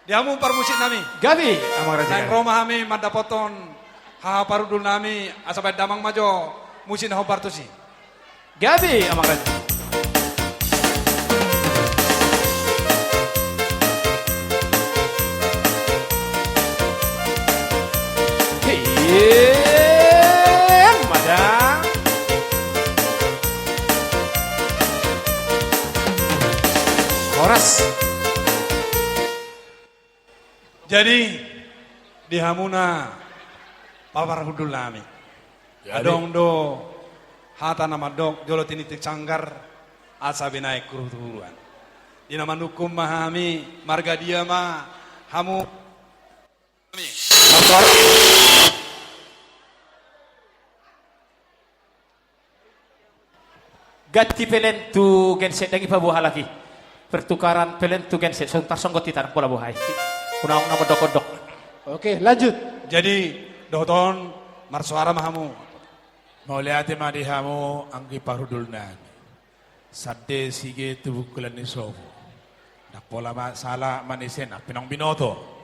Diamu permusik nami. Gabi amang raja. Nang Roma kami madapoton haha parudul nami asabay damang majo musin ho bartosi. Gabi amang raja. Madang. Horas. Jadi di hamuna paparudul nami. Adong do hata nama dok jolo tinitik canggar asabe naik kuruturuan. Di nama nukum mahami marga dia ma hamu Motor. Ganti pelentu genset lagi pabuha lagi. Pertukaran pelentu genset sebentar songgot titan pola buhay. Kunang nama dok-dok. Oke, lanjut. jadi doton marsuara mahamu. Mauliati madihamu angki parudul nami. Sadde sige tubukulan ni sobo. Napola sala manisena pinong binoto.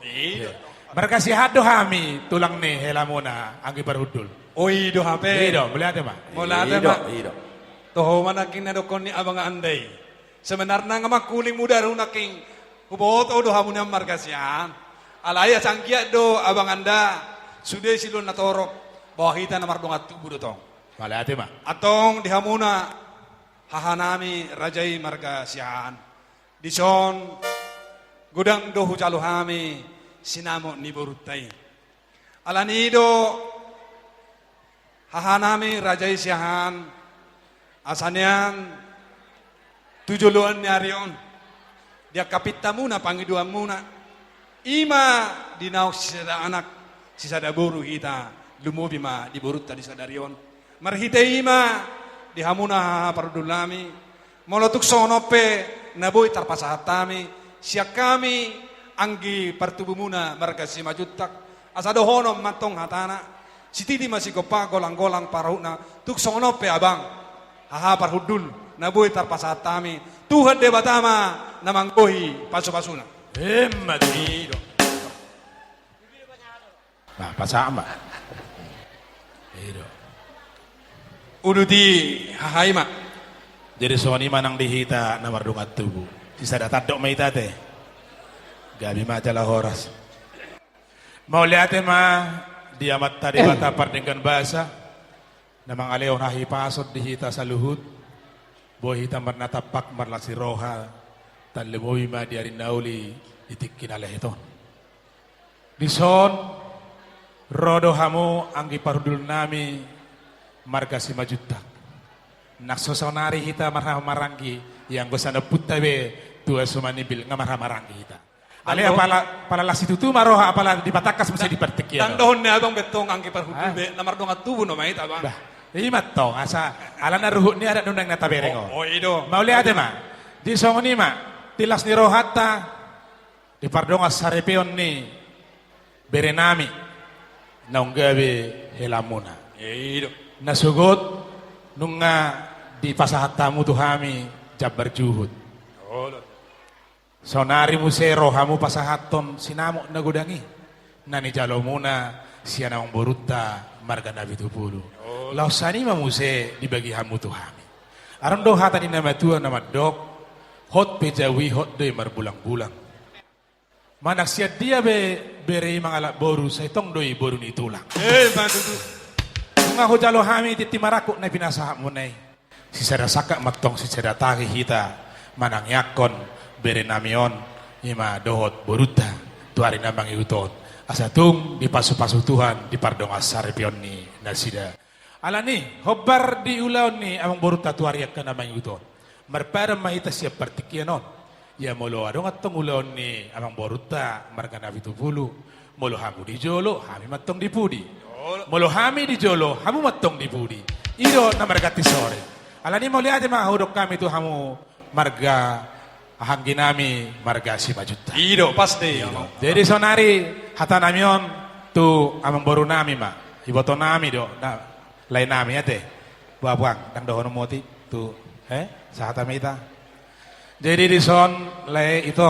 Berkasih hado hami tulang ni helamuna angki parudul. Oi do hape. Ido, mauliati ma. Mulate ma. Toho manaking nadokon ni abang anday. Sebenarnya nga kuling muda runaking huboto do hamu na markasyan. Alaya sangkia do abang anda sudah silon natorok bahwa kita namar dongat tubuh dotong. Mauliati ma. Atong dihamuna hahanami rajai marga siyan. Dison gudang do hucalo hami sinamo ni borutay. Alanido hahanami rajai siyan asanian tujuluan ni arion. Dia kapita muna pangiduan muna. Ima dinaw sisada anak sisada buru kita lumubi ma di boruta di sadarion. Marhite ima di hamuna parudul nami molotuk sonope naboy tarpasahatami siya kami anggi partubu muna marga si majutak asado honom matong hatana sitidi masiko pa golang-golang parahuna tuk sonope abang haha parhudul naboy tarpasahatami Tuhan debatama namanggohi pasu-pasuna. Madido. Nah, pasama. Ido. Uduti hahaima. Jadi soni manang dihita na mardungat tubuh. Sisa datadok may tate. Gabi majalah horas. Mauliate ma diamat tadi bata pardingkan bahasa. Namang aleo nahipasot dihita sa luhut. Bohita marnatapak marlasi roha. Tan lemowi ma diarin nauli itikin aleh ito. Dison rodo hamu anggi parudul nami marga si majutak. Naksosonari hita marah maranggi yang gosana putabe tua sumanibil ngamarah maranggi hita. Ale apala lasi tutu maroha apala dipatakas mesti dipertikian. Tandohon ni abang betong angki parhudul be namar dongat tubuh no mait abang. Bah, imat tong asa alana ruhut ni ada nundang natabereng. Oh ido. Mauli ate ma. Di songoni ma tilas ni rohata di pardongas sarepeon ni berenami naunggabe helamuna. Ido. Nasugot nunga di pasahatamu tuhami jabar juhud. Sonari musero hamu pasahaton sinamo nagudangi. Nani jalo muna siya naong boruta marga nabi tupulu. Lausani mamuse dibagi hamu tuhami. Aron do hata ni nama tua nama dok hot pejawi hot doy marbulang-bulang. Manak siya dia bere mangala boru sa itong doy boru ni tulang. Bantu. Nga ho jalo hami titimarako na pinasahap mo na si sada saka matong si sada taki hita manang yakon bere namion ima dohot boruta tuari namang iuton asatung di pasu-pasu Tuhan di pardongas sarepion ni nasida alani hobar di ulaw ni amang boruta tuari yak namang iuton marpara mahita siya partikianon ya molo adong atong ulaw ni amang boruta marga nabi tupulu molo hamu di jolo hami matong di pudi molo hami di jolo hamu matong di budi iro na margati sore alani mo liate mahudok kami tu hamu marga hanggi nami marga si majuta Ido pasti. jadi sonari hata namion tu amang boru nami ma iboto nami do na lain nami ate buang dang dohono moti tu sa hata mita jadi di son lay ito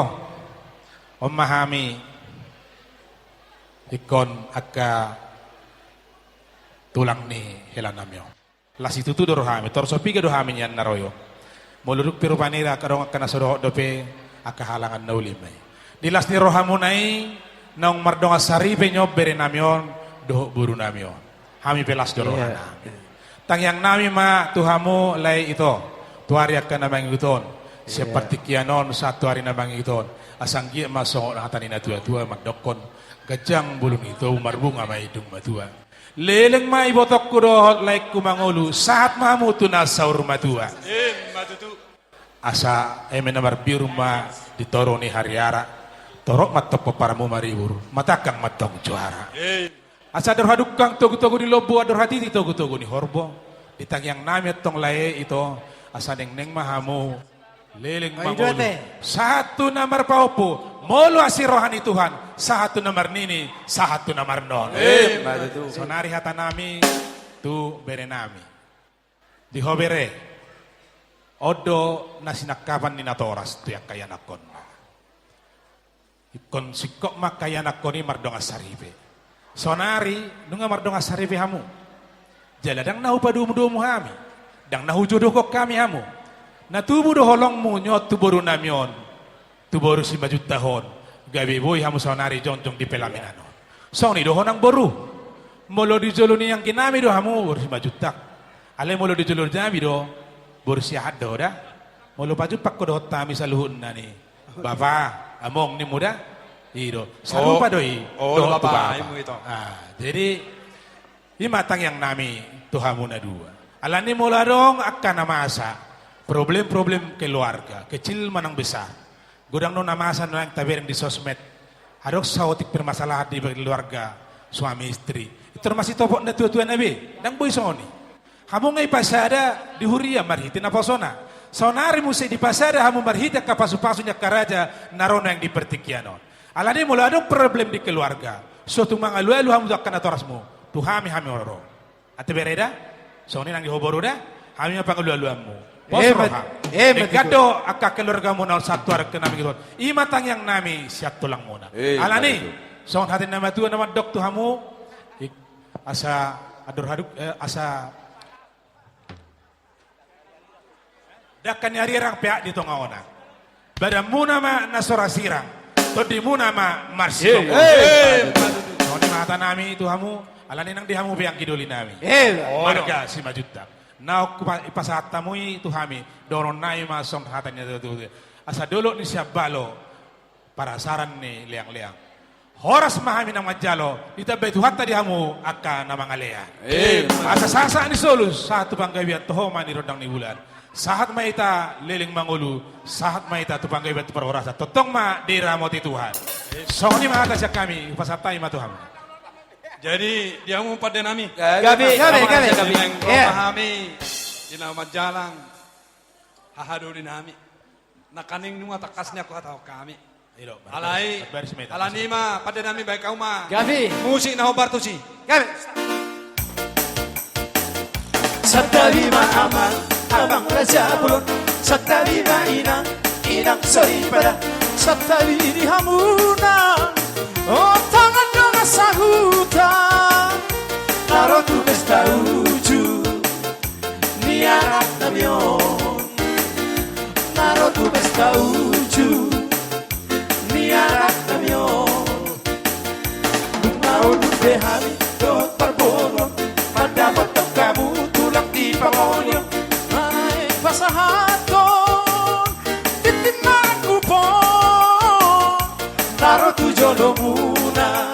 memahami ikon akka tulang ni helanamyo. Las itu tu dorohami, torsopi ke dohami nyan naroyo. Muluruk piru panira karong akka nasoro dope akka halangan na ulimay. Dilas ni rohamunay nang mardonga saripe nyo bere namyon doho buru namyon. Hami pelas dorohana. Tangyang nami ma tuhamu lay ito. Tuari akka namang iton. Seperti kianon sa tuari namang iton. Asanggi masong nakatani na tua-tua magdokon. Gajang bulong ito umarbunga may idung matua. Leleng may botok ko dohot like kumangulu. Saat mamuto na saur matua. Matutu. Asa namar biru ma ditoro ni hariara. Torok matop para mo maribur. Matakang matong juara. Asa dorhaduk kang togu-togu di lobo adorhati di togu-togu ni horbo. Ditangyang nami tong lae ito. Asa neng mahamu. Leleng mangulu. Satu namar paupo. Molo asi rohani Tuhan. Satu namar nini. Satu namar non. Sonari hata nami. Tu bere nami. Di hobere. Odo nasinakapan ni natoras. Tu yang kaya nakon. Ikon sikok mak kaya nakon ni mardonga saribe. Sonari. Nunga mardonga saribe hamu. Jaladang nahu padumu-dumu hami. Dang nahu jodoh kok kami hamu. Natubu do holong mo nyot tuboru namyon. Tuboru 5 juta tahun. Gabi boy hamu sonari jonjong di pelaminan. Soni do honang boru. Molo di jolo ni yang kinami do hamu boru 5 juta. Ale molo di jolo jami do boru sihat do da. Molo paju pakko do tami saluhun nani. Bapa among ni muda. Ido. Salupa doi. Do bapa imu ito. Jadi imatang yang nami tuhamu na dua. Alani mula dong akan namasa. Problem-problem keluarga, kecil manang besar. Gudang no namasan lang tabirin di sosmed. Hadok saotik permasalahan di keluarga, suami istri. Itu masih topok na tua-tua nabi. Nang boy soni. Hamu ngay pasada di huria marhiti na posona. Sonari musi di pasada hamu marhiti kapasu-pasunya karaja narono yang di pertikianon. Alani mula dong problem di keluarga. Suatu mangalu-alu hamu akan atorasmu. Tuhami oro. Ate bereda? Soni nang dihoboroda? Hami apa ngalu-aluamu. Gado akka keluarga mo na satu arag nami gitu. Imatang yang nami siat tulang muna. Alani, soon hatin nama tuan nama dok tuhamu asa ador haduk asa dakan nyari rang pihak di tongaona. Bada muna ma nasora sirang. Todi muna ma marsiko. Soon mata nami tuhamu. Alani nang dihamu pihak kidoli nami. Marga 5 juta. Now ipasat tamuy tuhami doron nai masong hatanya tu asa dulu ni siap balo para saran ni liang-liang horas mahami ng majalo itabay tuhat tadi hamu akka na mga lea asa sasa ni solus satu panggawian toho mani rodang ni bulan sahat maita liling mangulu sahat maita tu panggawian tu perorasa totong ma dira mo ti Tuhan so ni mga siya kami ipasatay ma tuham. Jadi dia mau pada nami. Gabi. Memahami ina majalang hahaduri nami. Nakaning nunga takasnya ko atau kami. Alai alanima pada nami baik kau ma. Gabi. Musik na hobar tusi. Gabi. Satalima aman abang raja bulon. Satalima inang sori pada. Satali hamuna. Oh tangan dong sahuta. Naro tu pesta uju. Niarak namion. Naro tu pesta uju. Niarak namion. Mau dude hami dot parbolon. Madapat kamu tulang di pamolyo. Ay pasahaton. Titimang kupon. Naro tu jodoh muna.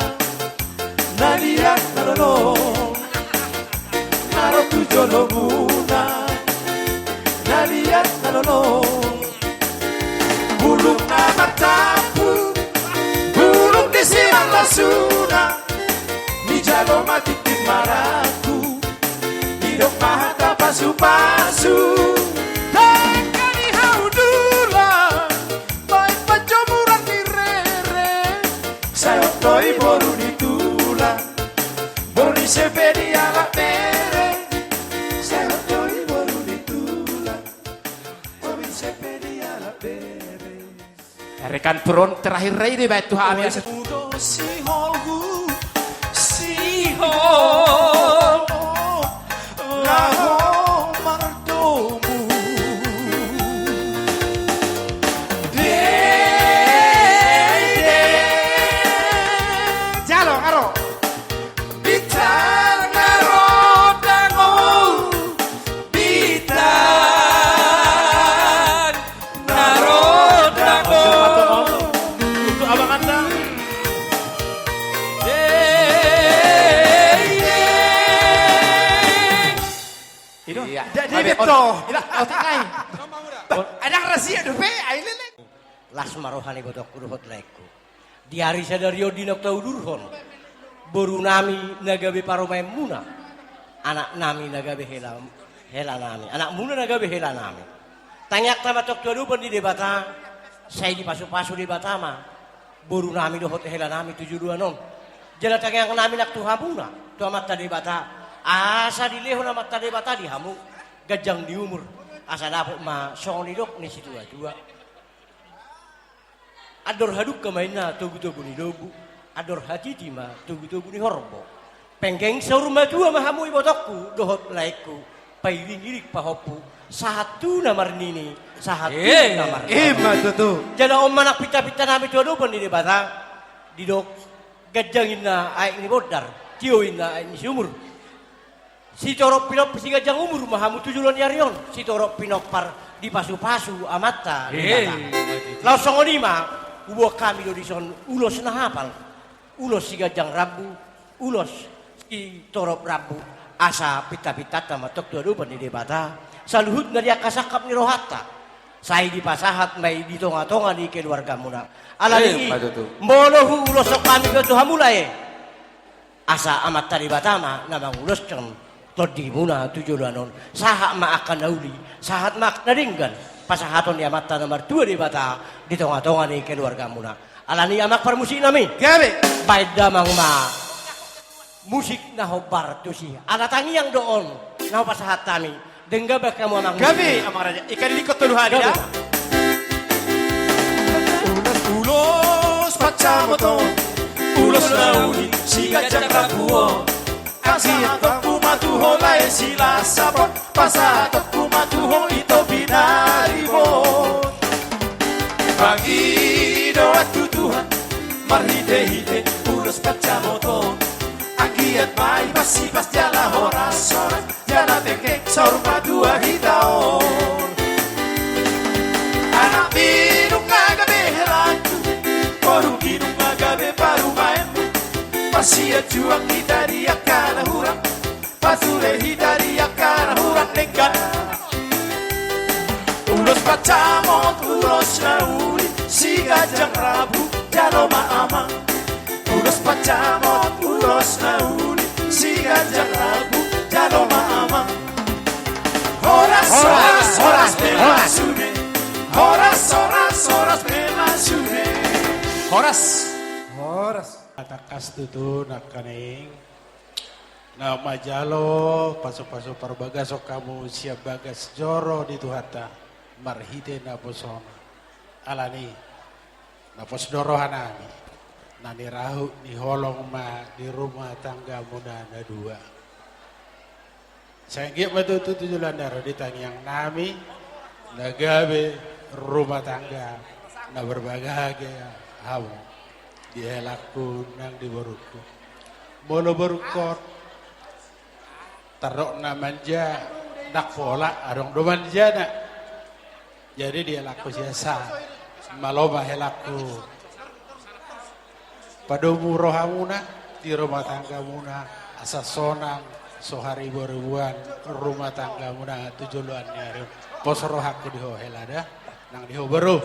Naliat narolong. Naro tu jodoh muna. Naliat narolong. Bulung amat tapu. Bulung di siang lasuna. Ni jalo mati timaraku. Hidup mahata pasu-pasu. Tengkani haudula. Baik pajomuran ni rere. Sayot toy boru ditula. Boru sepedi ala pere. Sayot toy boru ditula. Boru sepedi ala pere. rekan peron terakhir rai deh batu hamil Udo si holgu si oh laho mardomu jalo karo bitar narodango bitar narodango Untuk abang anda. Jadi betul. Tikai. Ada rahasia dope ai lele. Las marohani bodok kuruhot leku. Di hari sadario dinok taudurhon. Boru nami nagabe paromai muna. Anak nami nagabe hela nami. Anak muna nagabe hela nami. Tanyak tama tok tuadupan di debata. Saya di pasu-pasu di batama. Boru nami dohot hela nami 72 non. Jala tanyak nami nak tuhamuna. Tuamat tadi bata. Asa dileho na mata debata di hamu. Gajang di umur. Asa dapat ma sonidok ni situ dua. Ador haduk kemaina tugu-tugu ni dobu. Ador hati tima tugu-tugu ni horbo. Penggeng saurma dua mahamu ibotokku dohot laiku. Pailing irik pahopu. Satu namar nini. Satu namar. Matutu. Jala om manak pita-pita nami tua dopan di debata. Didok gajangin na aik ni bodar. Tioin na aik ni sumur. Si torok pinok si gajang umur mahamu 7 yarion. Si torok pinok par di pasu-pasu amata. Langsung onima. Ubuh kami do dison ulos na hapal. Ulos si gajang rabu. Ulos si torok rabu. Asa pita-pita tamatok tua dupan di debata. Saluhut na dia kasakap ni rohata. Saya di pasahat may di tonga-tonga di keluarga muna. Alani molohu ulos sok kami ke tuha mulai. Asa amat tadi batama namang ulos ceng. Todi muna 7 non. Sahak ma akan nauli. Sahat ma naringgan. Pasahaton di amat nomor 2 di bata. Di tonga-tonga ni keluarga muna. Alani amak permusik nami. Gabe. Baik damang ma. Musik na hobar tu si. Alatangi yang doon. Na pasahat kami. Dengga ba kamu amang Gabe. Amang raja ikan likot tuluhan ya. Ulos pacamoto. Ulos launi si gajang rabuo. Kasih aku matuho lai sila sabon. Pasat aku matuho ito binaribon. Bagi doa Tuhan. Marhide-hide ulos pacamoto. Agiat mai masih pas jala horas-horas. Jala teke sorma dua hidaon. Anak minum ngagabe helanku. Korung minum ngagabe baru mainmu. Masih juang hidari akana hurang. Pasure hidari akana hurang lenggan. Ulos pacamot, ulos nauli. Si gajang rabu, jalo maamang. Ulos pacamot, ulos nauli. Si gajang rabu, jalo maamang. Horas, horas, horas, melasune. Horas, horas, horas, melasune. Horas. Atakas tutu nak kaning. Na majalo paso-paso parbagasok kamu siap bagas joro di tuhata. Marhite na posona. Alani. Na posdoro hanami. Na nirahu ni holong ma di rumah tangga muda na 2. Saya nggak betul 7 landar di yang nami. Nagabe rumah tangga. Na berbahagia hamu. Dia laku nang di boruku. Bolo borukot. Tarok na manja. Nak pola arong do manja na. Jadi dia laku siasa. Maloma helaku. Padomu rohamuna. Di rumah tangga muna. Asa sonang. Sohari ribuan. Rumah tangga muna 7 nyari. Pos rohaku di hohelada. Nang di hoberu.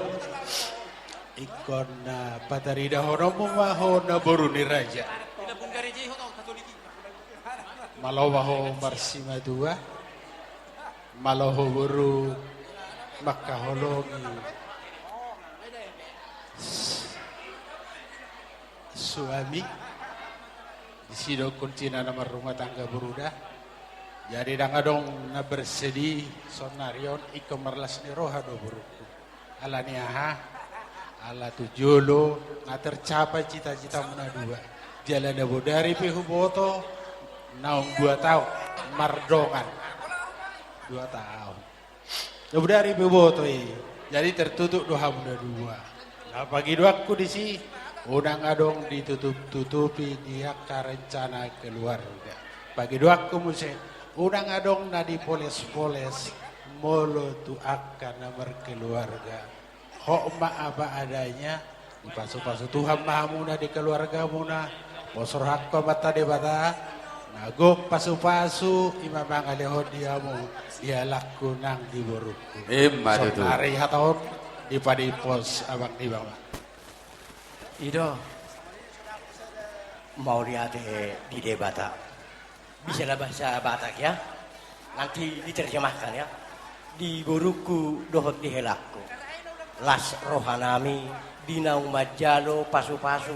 Ikon na patarida hono mumaho na boru ni raja. Malawaho marsima 2. Malaho boru makahologi. Suami di sido kuncina nama rumah tangga berudah. Jadi dangadong na bersedih sonarion iko merlas ni roha do buruku. Alaniaha ala tujolo nga tercapai cita-cita muna dua. Jalan dabo dari pihu boto naung 2 tahun mardongan 2 tahun. Dabo dari pihu boto jadi tertutup doha muna dua. Nah pagi doaku di sini udang adong ditutup-tutupi dia ka rencana keluarga. Pagi doaku muse udang adong na dipoles-poles molo tu akan nomor keluarga. Kok apa adanya dipasu-pasu Tuhan maha muna di keluarga muna bosor hakko mata de bata nagok pasu-pasu imam ngaleho diamu dia laku nang di boruku Tutu. Hari hatau di padi pos abang di bawah. Ido mau lihat di debata bisa lah bahasa Batak ya, nanti diterjemahkan ya. Di boruku dohot di helakku las rohanami dinaung majalo pasu-pasu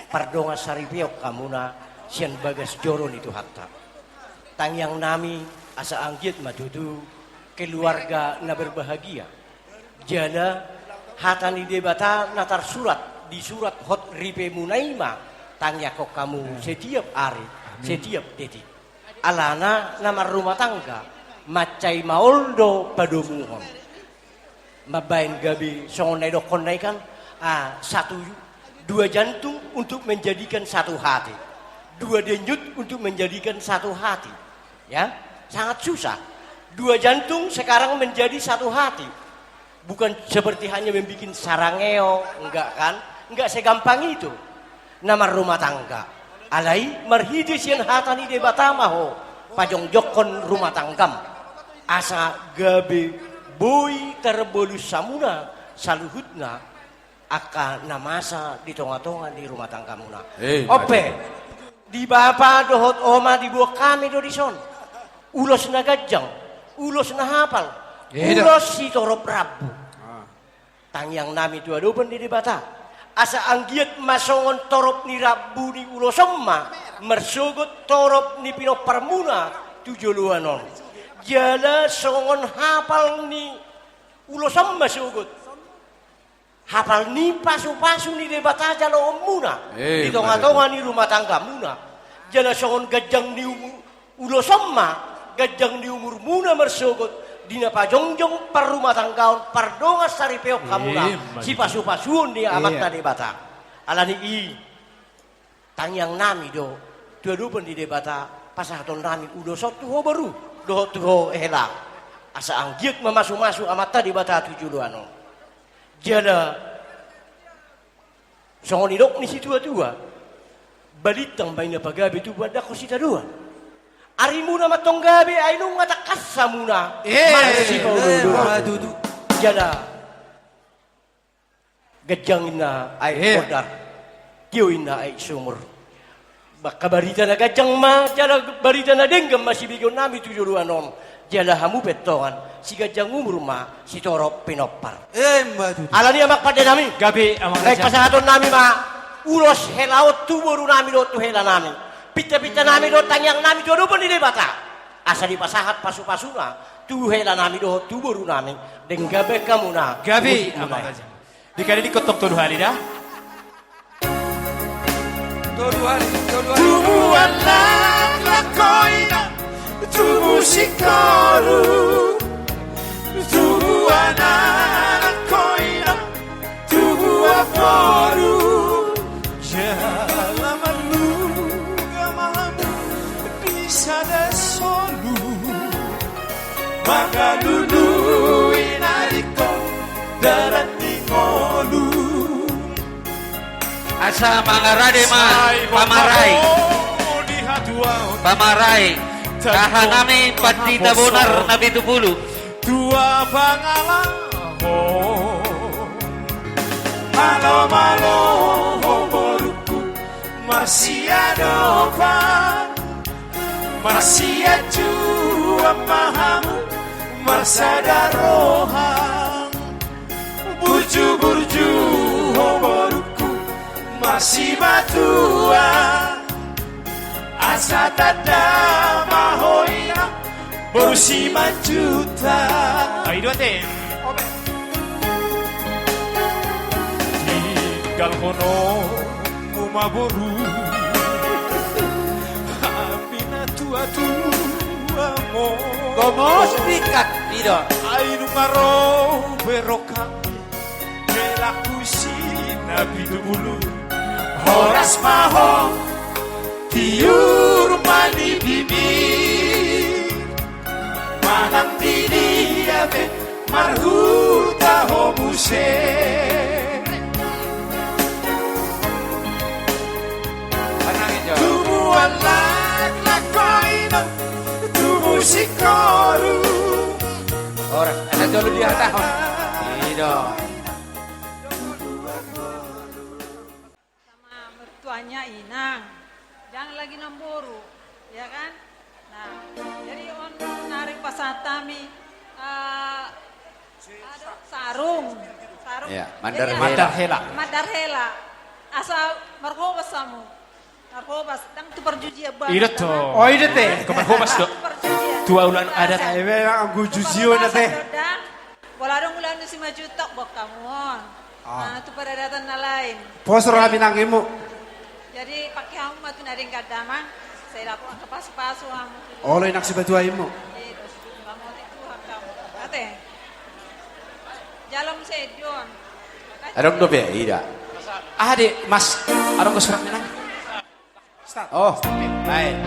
pardonga saripiok kamuna sian bagas joron itu hatta tang yang nami asa anggit madudu keluarga na berbahagia jana hatan di debata natar surat di surat hot ripe munaima tangnya kok kamu setiap hari setiap detik alana nama rumah tangga macai maoldo padomuhon mabain gabi songonai dokonnai kan 2 jantung untuk menjadikan 1 hati 2 denyut untuk menjadikan 1 hati ya sangat susah 2 jantung sekarang menjadi 1 hati bukan seperti hanya membuat sarangeo enggak kan enggak segampang itu nama rumah tangga alai marhidisian hatani de batamaho pajong jokon rumah tanggam asa gabe boy terbolus samuna saluhutna akan namasa di tonga-tonga di rumah tangga muna. Ope di bapa dohot oma di buah kami do di son. Ulos na gajang, ulos na hafal, ulos si torop rabu. Tang yang nami dua doben di bata. Asa anggiat masongon torop ni rabu ni ulos emma, mersogot torop ni pino parmuna tujuluanon. Jala songon hafal ni ulos emma sogot. Hafal ni pasu-pasu ni debata jalo muna di tonga-tonga ni rumah tangga muna jala songon gajang ni ulo somma gajang di umur muna mersogot dina pajongjong par rumah tanggaon pardonga saripeok kamuna si pasu-pasuon ni amat na debata alani i tangyang nami do dua-dua di debata pasahaton nami udo sotu ho baru do tuho hela asa anggiat memasu-masu amat na debata tujuluano jana songon idok ni si tua-tua balitang baina pagabi tu badak ko si tadua ari muna matong gabi ay nung matakas sa muna marsi paudo jana gajangin na ay ordar kiyoin na ay sumur baka barita na gajang ma jana barita na denggam masih bigyon nami tujuluanon jala hamu betongan si gajang umur ma si torop pinopar alani amak pada nami Gabi amang naik pasangaton nami ma ulos helaot tu baru nami do tu hela nami pita-pita nami do tangyang nami do pun di debata asa di pasahat pasu-pasuna tu hela nami do tu baru nami deng gabe kamuna Gabi amang raja. Dikali dikotok tuh hari dah. Tubuhan lakoina tubuh sikoru tubuhan lakoina tubuh aporu jalaman luga malamu bisa desolu maka dulu inariko darat tingolu asa mangarade man pamarai kahanami patita bonar na bitupulu dua pangalaho malo-malo boruku masih ada masih ajua mahamu masada rohang burju-burju boruku masih batua asa tada mahoina berusi majuta Ayo dua tem. galhono umaboru amina tua mo Como spikat dito. ay numaro berokan la kusina bidubulu horas maho tiur mani bibi manang diniame marhuta homuse tumu alag lakoino tumu sikoru Ora, ada dulu di atas. Dito. Sama mertuanya Inang, jangan lagi namburu, ya kan? Nah, jadi on narik pasatami, ada sarung, Ya, Jadi Madarhela, asal marhobas samu, marhobas, tang tu perjuji abang. Iya tuh. Oh, itu teh. Kemarhobas dok. Dua ulan adat. Memang aku jujur na teh. Wala dong ulan si majutok bok kamuon. Nah, itu pada datang na lain. Posro kami nangimu. Jadi pakai kamu matu naring kadamang, saya lakukan ke pasu-pasu kamu. Oh, lo enak si batuaimu. Itu kamu itu hak kamu. Ate. Jalan sedon. Adong dobe, ida. Ah dek, mas, arong kesurat menang. Oh, baik.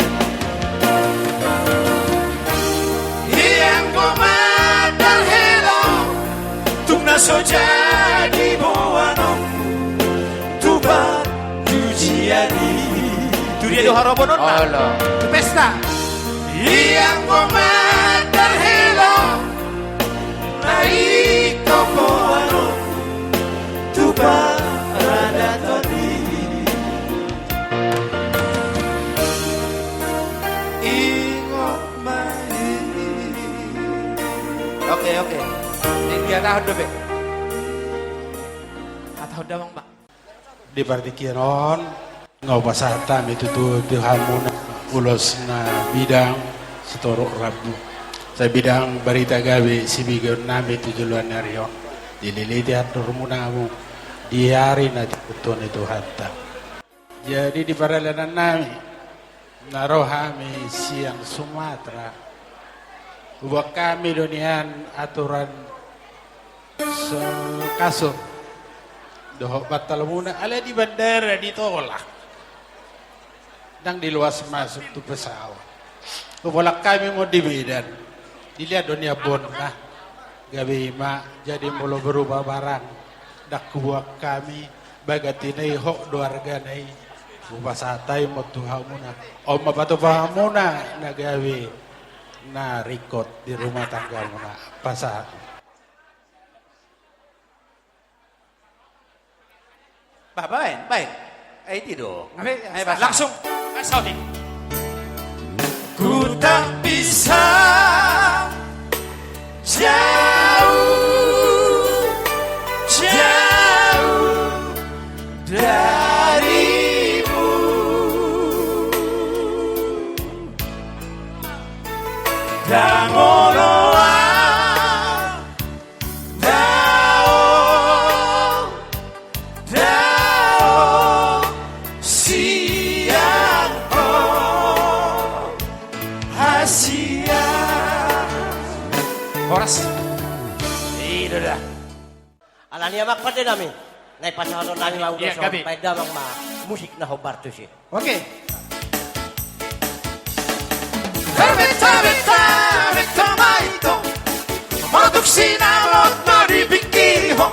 Yang komadar hello Tungna soja di boano Tuba tujiani Itu dia doa robonon Oh, lo. Pesta. Yang komadar hello Naiko boano Tuba rada todi Ingok mai Oke. Ini dia tahu dobe. Atau dawang mbak. Di partikiron ngau pasatam itu tuh Tuhamuna ulos na bidang setorok rabu. Sa bidang barita gawe si bigon nami tujuan narion. Dililiti atur munamu diari na diputon itu hatta. Jadi di paralenan nami narohami siang Sumatera. Buat kami donian aturan kasur. Dohok batal muna ala di bandara ditolak. Dan di luas masuk tu pesawat. Kepala kami mau di Medan. Dilihat dunia bonna. Gabima jadi mulu berubah barang. Dak buat kami bagatinai hok doarga nai. Bupasatai mo tuhamuna. O mabatu pahamuna nagawi. Nah, record di rumah tangga muna pasar. Baik. Itu dong. Langsung. Saudi. Ku tak bisa jauh darimu dan Horas. Itu dah. Alania mak pada nami. Naik pasal nami mau Iya, dosa. Gabi. Pai damang ma musik na hobar tu sih. Oke. Veta maito Maduksi namot maribikihon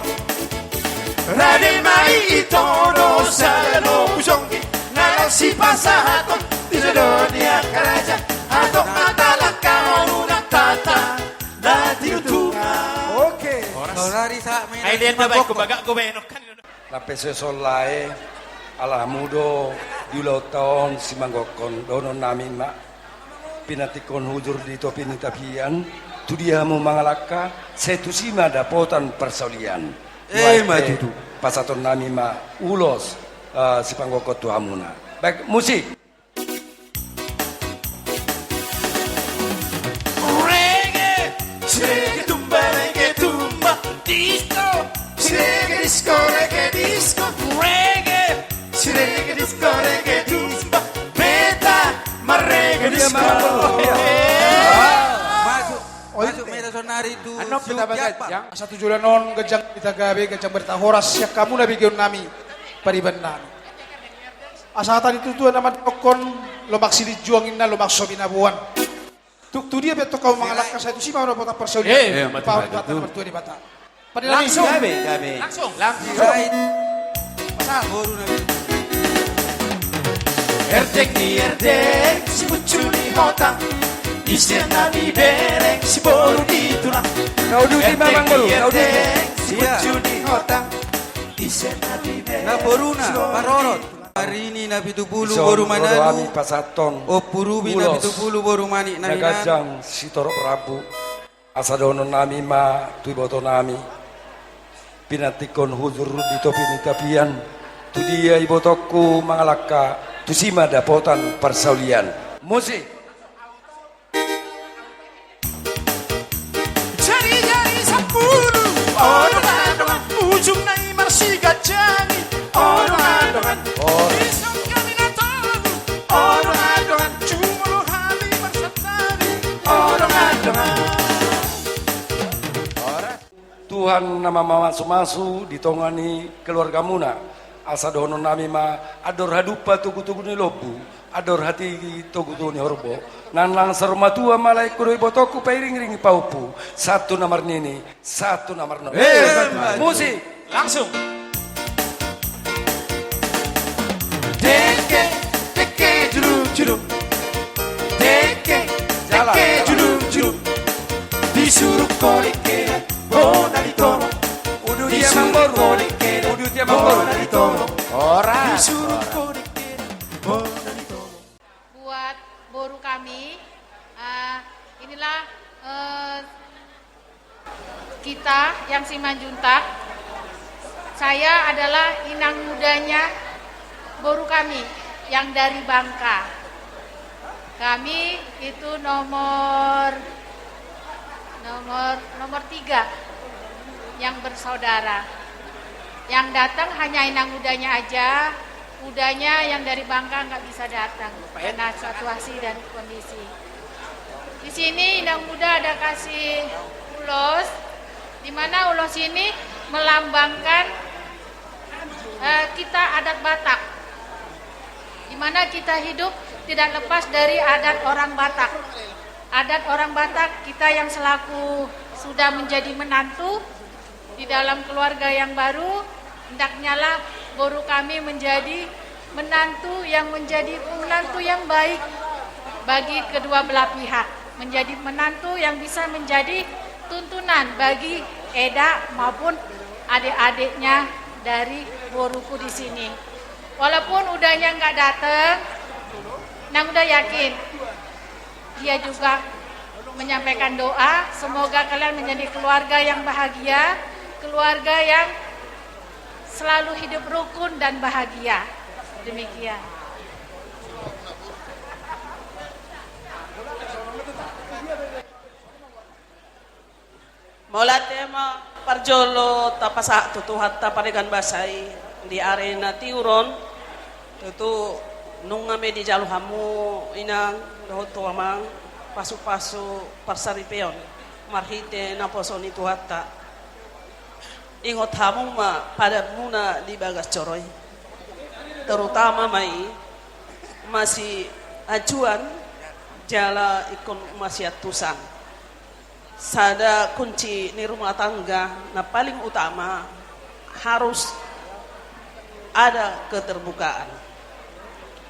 Rade maito no salo usongi Narasi pasahaton Di sedonia karaja Atok matalaka una tata Dati utunga Oke. Ay lihat na ba kumbaga kumenok kan. Lapese solae ala mudo yulo taon simanggokon donon nami mak pinatikon hujur di topi nitapian tu dia mau mangalaka setusima dapotan persaulian maju tu pasaton nami mak ulos sipanggokon tuhamuna baik musik Reggae tumba disco Reggae disco correge disba beta marrega disco. Masuk merah sonari itu. Anok kita bagajang. Satu julanon gajang kita gabe gajang bertahoras siak kamu nabi gion nami pariban nami. Asa tadi itu nama dokon lomak sili juangin na lomak sobina buan. Tu dia betul kau mengalak saya itu sih mau dapat persaudian. Pau bata bertua di bata. Langsung. Gabe. Langsung. Right. Masa baru nabi. Erdek si pucu di hotang. Isena di bereng si boru di tulang. Kau duti mamang baru, kau duti. Si pucu di hotang. Isena di bereng. Na boruna, parorot. Hari ini nabi tu bulu Ison baru ami manadu. pasaton. Oh purubi nabi tu bulu baru mani naminan. Nagajang si Toro Prabu. Asadono nami ma tuiboto nami. Pinatikon huzur di topi nitapian. Tu dia ibotoku mangalaka. Tu sima dapotan persaulian. Musik. Jari-jari sepuluh Orang-orang ujung nai marsi gajangi Orang-orang Isang kami natamu Orang-orang cuma hali marsatari Orang-orang Tuhan nama masu-masu ditongani keluarga muna. Asadono nami ma ador hadupa tugu-tugu ni lobu. Ador hati tugu-tugu ni horbo. Nanlang serma tua malai kuroi botoku pairing-ring paupu. Satu nomor nini, satu nomor noni. Musik. Langsung. Deke juluk-juluk Deke juluk-juluk Disuruh kolekera Bona ditolong Udu dia mangboru. Udu dia mangboru. Bona ditolong Ora. Disuruh kolekera Bona ditolong Buat boru kami, inilah kita yang Simanjuntak. Saya adalah inang mudanya boru kami yang dari Bangka. Kami itu nomor 3 yang bersaudara. Yang datang hanya inang mudanya aja, mudanya yang dari Bangka nggak bisa datang karena situasi dan kondisi. Di sini inang muda ada kasih ulos, di mana ulos ini melambangkan kita adat Batak, di mana kita hidup tidak lepas dari adat orang Batak. Adat orang Batak kita yang selaku sudah menjadi menantu di dalam keluarga yang baru, hendaknya lah boru kami menjadi menantu yang baik bagi kedua belah pihak, menjadi menantu yang bisa menjadi tuntunan bagi Eda maupun adik-adiknya dari boruku di sini. Walaupun udahnya nggak datang, Nang udah yakin dia juga menyampaikan doa, semoga kalian menjadi keluarga yang bahagia, keluarga yang selalu hidup rukun dan bahagia. Demikian. Mula tema parjolo tapasa tutuhat taparigan basai di arena tiuron tutu nungame di jalu hamu inang dohoto amang pasu-pasu parsaripeon marhite naposoni tuhatta ingot hamu ma pada muna di bagas coroy terutama mai masih ajuan jala ikon masih atusan sada kunci ni rumah tangga na paling utama harus ada keterbukaan.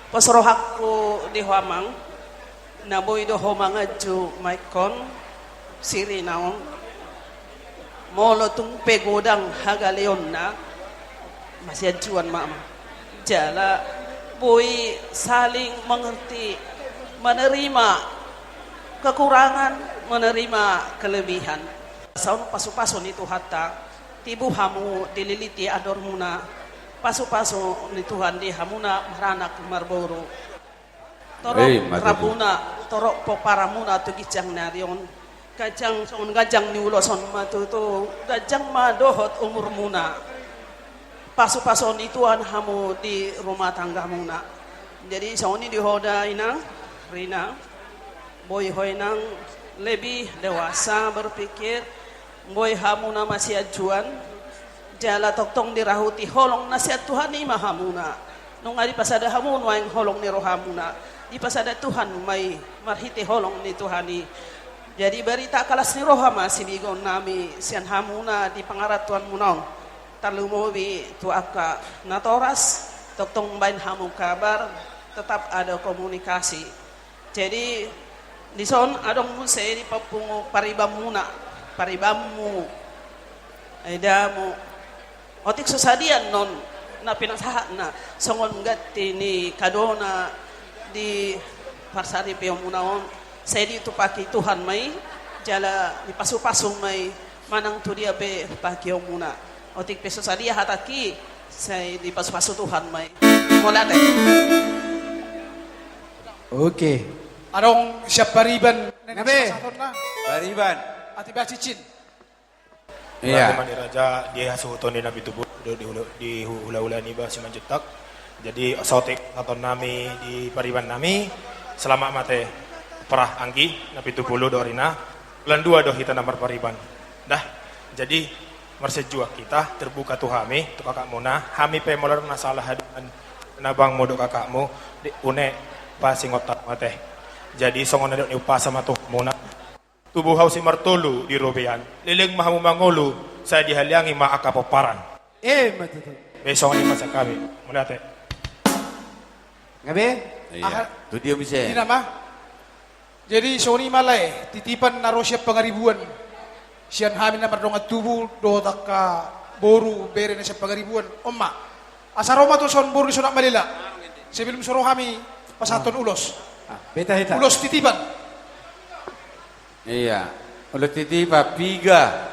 Pasrohakku di Hamang, naboy do Hamang aju maikon siri naon, molo tung pegodang hagaleon na masih ajuan mama. Jala boy saling mengerti, menerima kekurangan, menerima kelebihan. Saun pasu-pasu itu hatta tibu hamu dililiti ador muna. Pasu-pasu ni Tuhan di hamuna maranak marboro. Torok rabuna, torok poparamuna tu gijang narion. Gajang son gajang ni uloson matu tu gajang madohot umur muna. pasu-pason ituan hamu di rumah tangga muna. Jadi sauni dihoda inang Rina, boy hoinang lebih dewasa berpikir, boy hamuna masih ajuan, jala toktong dirahuti holong nasihat Tuhan ni mahamuna. Nung ari pasada hamun waing holong ni rohamuna, di pasada Tuhan may marhiti holong ni Tuhani. Jadi berita kalas ni rohama sibigon nami sian hamuna di pangaratuan munong. Talumobi tuaka natoras toktong bain hamu kabar tetap ada komunikasi. Jadi di son adong mun saya di papungu paribamuna paribamu edamu otik susadian non na pinasahat na songon gatti ni kadona di parsari piyomunaon saya di tupaki Tuhan may jala di pasu-pasung may manang tu dia be pakiyomuna otik peso sadia hataki saya di pasu-pasu Tuhan may molate. Oke. Adong siap bariban. Nabe. Bariban. Ati ba cicin. Iya. Mani raja dia hasuton ni Nabi Tubuh di hula-hula ni ba si manjutak. Jadi sotik aton nami di pariban nami selama mate perah anggi Nabi Tubuh dorina. Bulan 2 doh kita nomor pariban. Dah. Jadi mersejua kita terbuka tu hami tu kakak muna hami pe molor masalah haduan nabang modok kakakmu di une pasingotak mate. Jadi songon ada upa sama tuh muna tubuh hau si martolu di robean liling mahamu mangolu saya dihaliangi ma akapoparan Matutu. besok ni masa kami mulate Ngabe? Iya. Tu dia bisa. Di nama. Jadi soni malay titipan narosya pangaribuan. Sian hamin na mardong at tubuh do taka boru bere na siya pangaribuan. Omma. Asaroma to son boru sunak malila. Sebelum suruh kami pasaton ulos. Beta hita. Ulos titipan. Iya. Ulos titipan piga.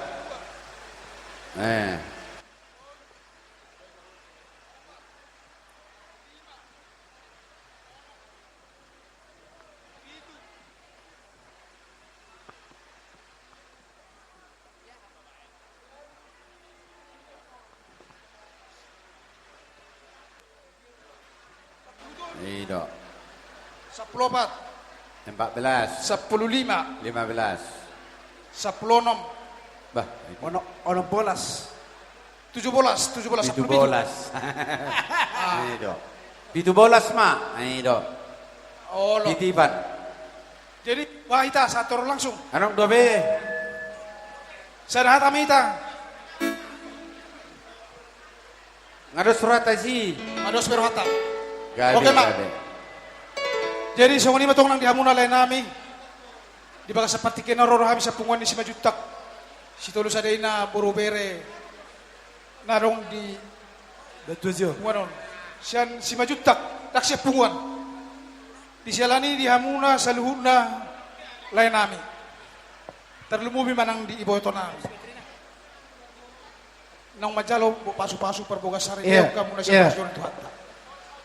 Itu. 14, 14, 15, 15, 16, bah, ono bolas, 17, 17. Itu. 17 ma, itu. Oh, lo. Titipan. Jadi wahita satu orang langsung. Anong dobe? Sadahat amita. Ngado surat si. Ados berhata. Gabe, Oke, Mak. gabe. Jadi sungguh ini matong nang dihamuna lain nami. Di baga seperti kenoro kami sa punguan ni si majutak. Si tolu sa na borobere. Narong di Betul. punguan. Siyan si majutak dak siya punguan. Di sialani dihamuna sa luhud na lain nami. Terlumubi manang di iboto na. Nang majalo pasu-pasu perboga sari kamu na siya pasyon tu hatta.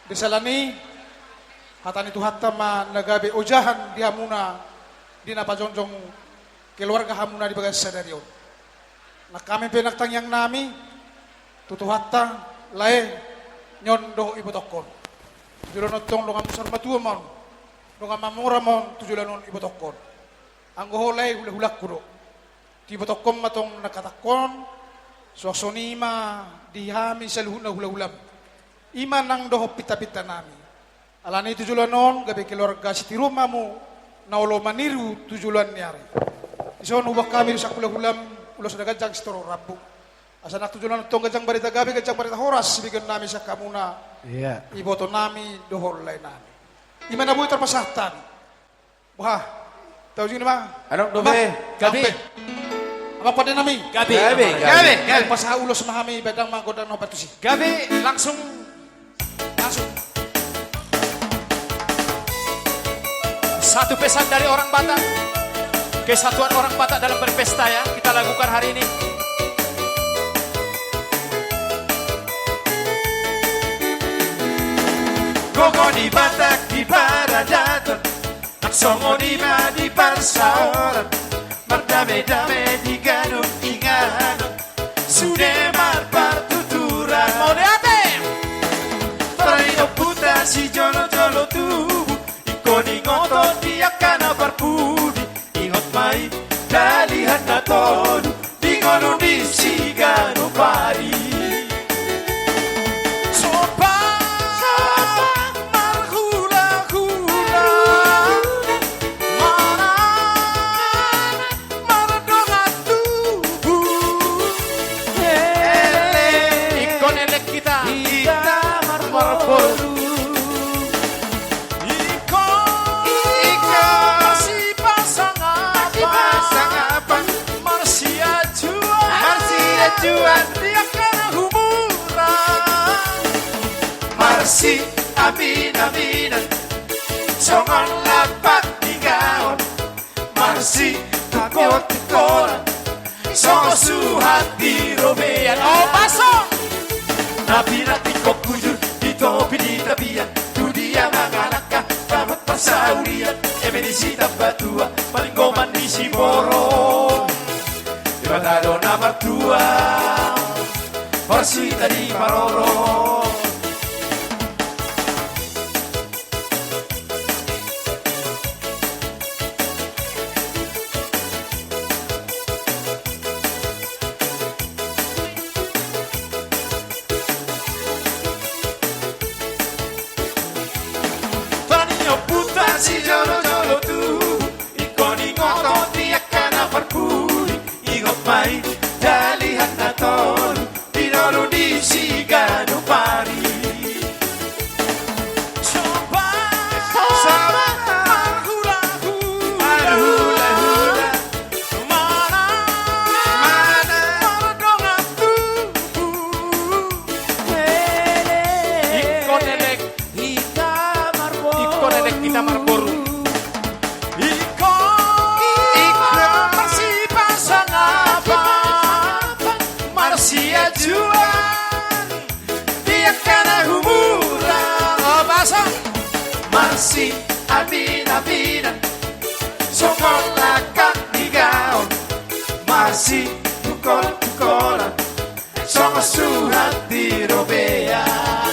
Di salani hatan itu hatta ma nagabe ojahan di hamuna di napajonjong keluarga hamuna di bagas sadarion. Na kami penaktan yang nami tutu hatta lae nyondo ibu tokon. Tujulan otong longan besar matua mon. Longan mamura mon tujulan on ibu tokon. Anggo holai hula-hulak kudo. Di ibu tokon matong nakatakon suasonima dihami saluhuna hula-hulam. Iman nang doho pita-pita nami. Alani tujulan non gabi keluarga siti rumamu naulo maniru tujulan niari. Ison ubah kami rusak hula-hulam ulos na gajang storo rabu. Asana tujulan tong gajang barita gabi gajang barita horas bigan nami sa kamuna. Iya. Iboto nami dohor lain nami. Iman na buhay terpasahtan. Wah, tahu sini mah? Anong dobe? Gabi. Apa pada nami? Gabi. Gabi. Pasah ulos mahami bedang manggodan no patusi. Gabi langsung satu pesan dari orang Batak, kesatuan orang Batak dalam berpesta ya kita lakukan hari ini. Gogo di Batak di Paradaton, Naksongo di Madi Parsaoran, Mardame-dame di Ganong Inganon, Sudemar Partuturan. puta si jolo-jolo tubuh, ikoni ngotot dia kana berbudi, ingot mai dalihan na todo, di ngono di sigano pari. Sopa marhula-hula, maradonga tubuh, Ikon elek kita. marboru. Iko si pasang apa? Marsia juan dia kana humuran. Marsi aminan songon lapak digaon. Marsi tukot-tukoran songo suhati robean. Oh pasok nabi kok kujur di topi di tabian tu dia mangalaka pamat pasaurian emenisi tabatua paling goman di siboro dibatado nama tua Horsita di Maroro. Si jolo-jolo tu, ikoni ngotot dia kana perpudi, ingot mai dalihan na tolu, dinolo di sigano pari. Soba, marhula-hula, mana, maradonga tubuh, Ikon elek. Ikon elek kita marboru. Masih pasang apa? Marsia juan dia kana humuran. Oh pasang Marsi amin-aminan songol lakak digaon. Marsi tukol-tukolan songo suhat di robean.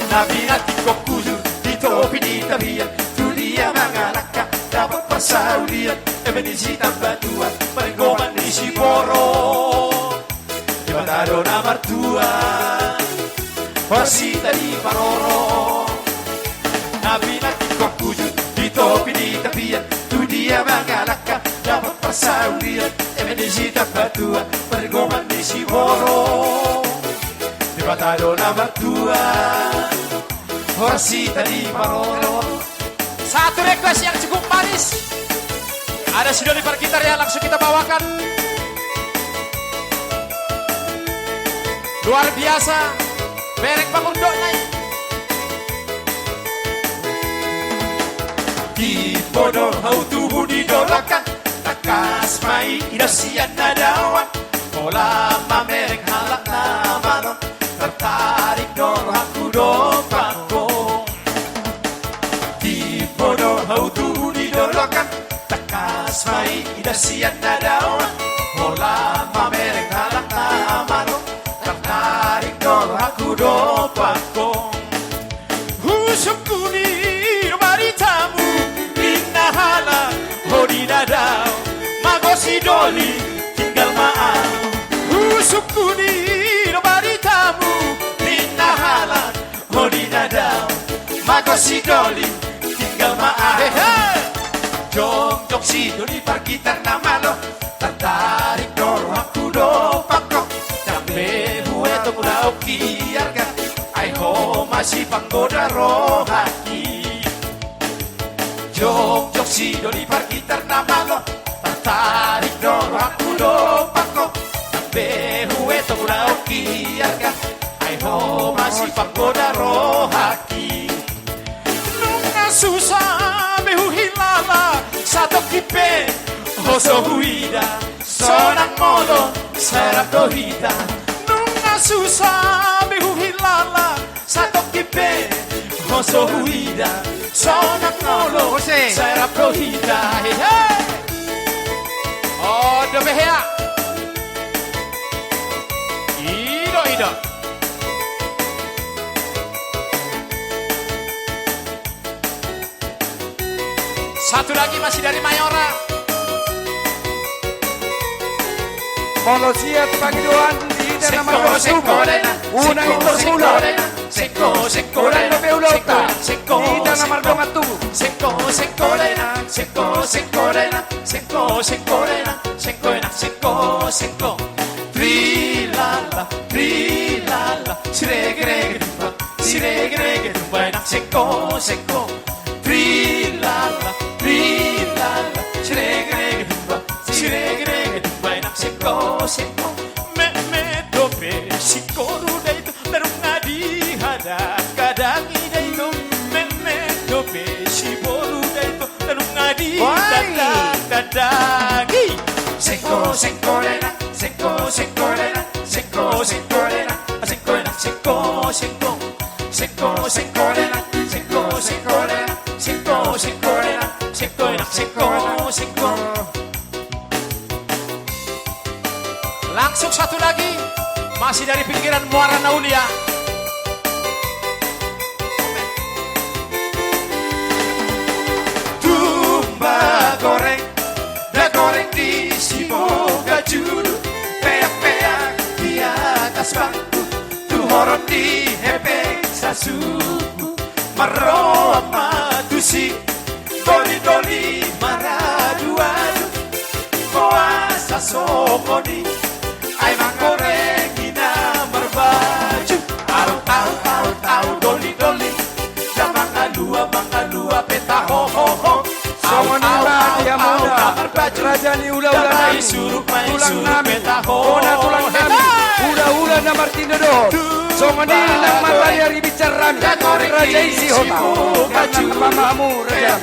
Nabi kok kujur di topi di tabian tu dia mangalaka dapat persaulian emenisi tambatuan paringgoman di siboro dibatado nama tua Horsita di Maroro. Nabi kok kujur di topi di tabian tu dia mangalaka dapat persaulian emenisi tambatuan paringgoman di siboro dibatado nama tua Horsita di Maroro. Satu request yang cukup manis. Ada si Doli Parkitar ya, langsung kita bawakan. Luar biasa. Berek bangun dok naik. Di bodoh hau tubuh didolakan, takas mai idasian nadawan. Pola mamereng halak namanon, tertarik dor aku dopakong. Di bodoh hau tubuh didolakan, takas mai idasian nadawan. Pola mamereng halak namanon, tertarik dor aku dopakong. Husuk kuning maritamu, binahala hodi dadau, magosi doli tinggal maaf. Husuk kuning maritamu, binahala hodi dadau, magosi doli tinggal maaf. Jong si doli parkitar namalo, tertarik dor aku dopakong. Dambe hueto mula okiarga, ai ho masih panggoda rohaki. Jong si doli parkitar namalo, tertarik dor aku dopakong. Dambe hueto mula okiarga, ai ho masih panggoda rohaki. Nunca susah behu hilala, satu kipe hoso huida, sonang modo serap dohita. Nunca susah behu hilala, satu kipe hoso huida, sonang modo serap dohita. Hey, hey. Oh, dobehea. Ido. Satu lagi masih dari Mayora. Molosia panggiluan di dalam marga Sumba. Unang intermula. Seko Orang bebeulota. Seko Di dalam marga Matu. Seko rena, seko rena, seko rena, seko. Trilala, siregre rumba, enak seko. Trilala, siregre rumba, enak seko. Me dope sikoru dai tu, berungadi hada kadang idai tu. Me dope siboru dai tu, berungadi hada kadang. Seko rena, seko rena, seko rena, seko. Langsung satu lagi masih dari pinggiran Muara Naulia. Tumba goreng, da goreng di Simoga Julu. Peak-peak di atas bangku, tu horon di hepeng sasuku. Maroa matusi, doli maradu-adu. Koasa sokoni, ay manggoreng ina berbaju. Au, doli. Da mangalua, peta ho. Songonima dia muda. Rajani ula-ula nami. Tulang nami. Ona tulang nami. Ula-ula na Martino Don. Songoni nang matanya ribicar rami. Raja isi hota. Karena mamamu raja.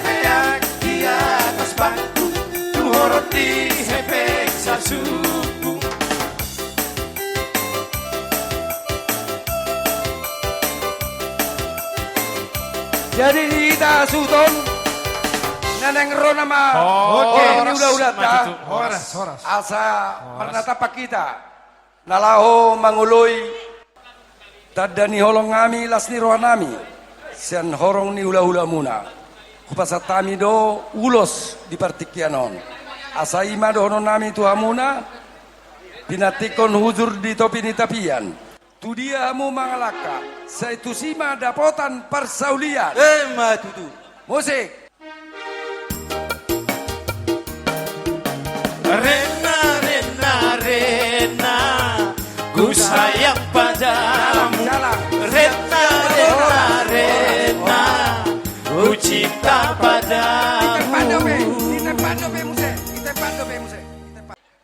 Di atas bangku, tu horot di hepek sasuku. Jadi kita suton. Neneng Rona ma. Orang ula-ula ta. Horas. Asa mernatapa kita. Nalaho manguloi. Tadani holong ngami lasni rohanami. Sian horong ni ula-ula muna. Kupasatami do ulos di partikianon. Asa ima do honon nami tu hamuna. Pinatikon huzur di topi ni tapian. Tu dia hamu mangalaka. Saya tu sima dapotan persaulian. Matutu. Musik. Rena, ku sayang padamu. Rena, ku cinta padamu.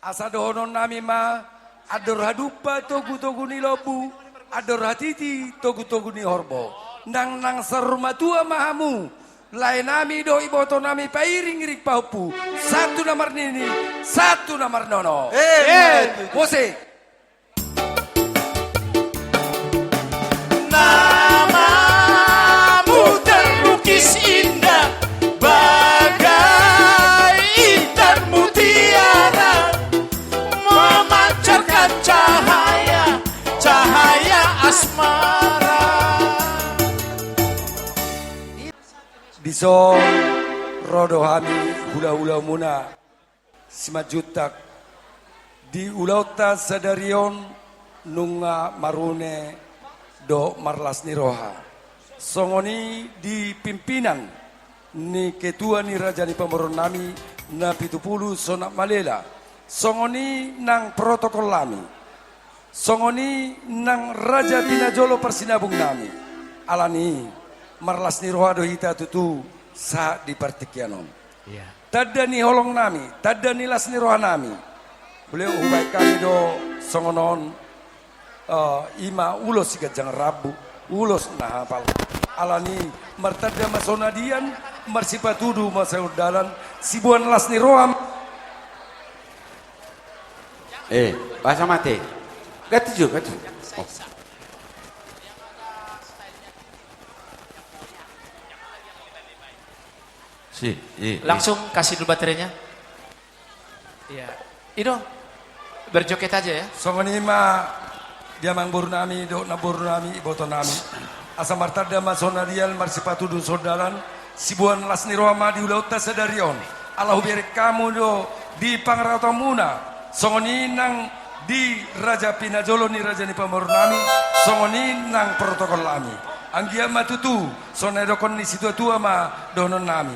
Asa dohonon nami ma ador hadupa togu ni lobu, ador hatiti togu ni horbo. Nang serumah tua mahamu. Lain nami do iboto nami pairing rik paupu. Satu nomor nini, satu nomor nono. Musik. Namamu terlukis indah bagai intan mutiara, memancarkan cahaya asmara. Diso rodo hami hula-hula muna simajutak di ulauta sadarion nunga marune do marlas ni roha. Songoni di pimpinan ni ketua ni raja ni pemberon nami na 70 sonak malela. Songoni nang protokol lami. Songoni nang raja tinajolo persinabung nami. Alani marlas ni roha do hita tutu sa di partikianon. Tada ni holong nami, tada ni las ni roha nami. Beliau ubai kami do songonon ima ulos siga jang rabu, ulos nah hafal. Alani martada masonadian, marsipatudu masaudalan, sibuan las ni roha. Bahasa mati. Gatuju. Langsung kasih dulu baterainya. Iya. Ido, berjoget aja ya. Songonima dia mangbur nami do nabur nami iboto nami. Asa martada masonadian marsipatudu sodalan Sibuan lasni Roma di ulauta sadarion. Allahu biar kamu do di pangrata muna. Songoninang di Raja Pinajolo ni Raja ni Pamornami. Songoninang protokol lami. Anggia matutu. Sonedokon ni situ tua ma donon nami.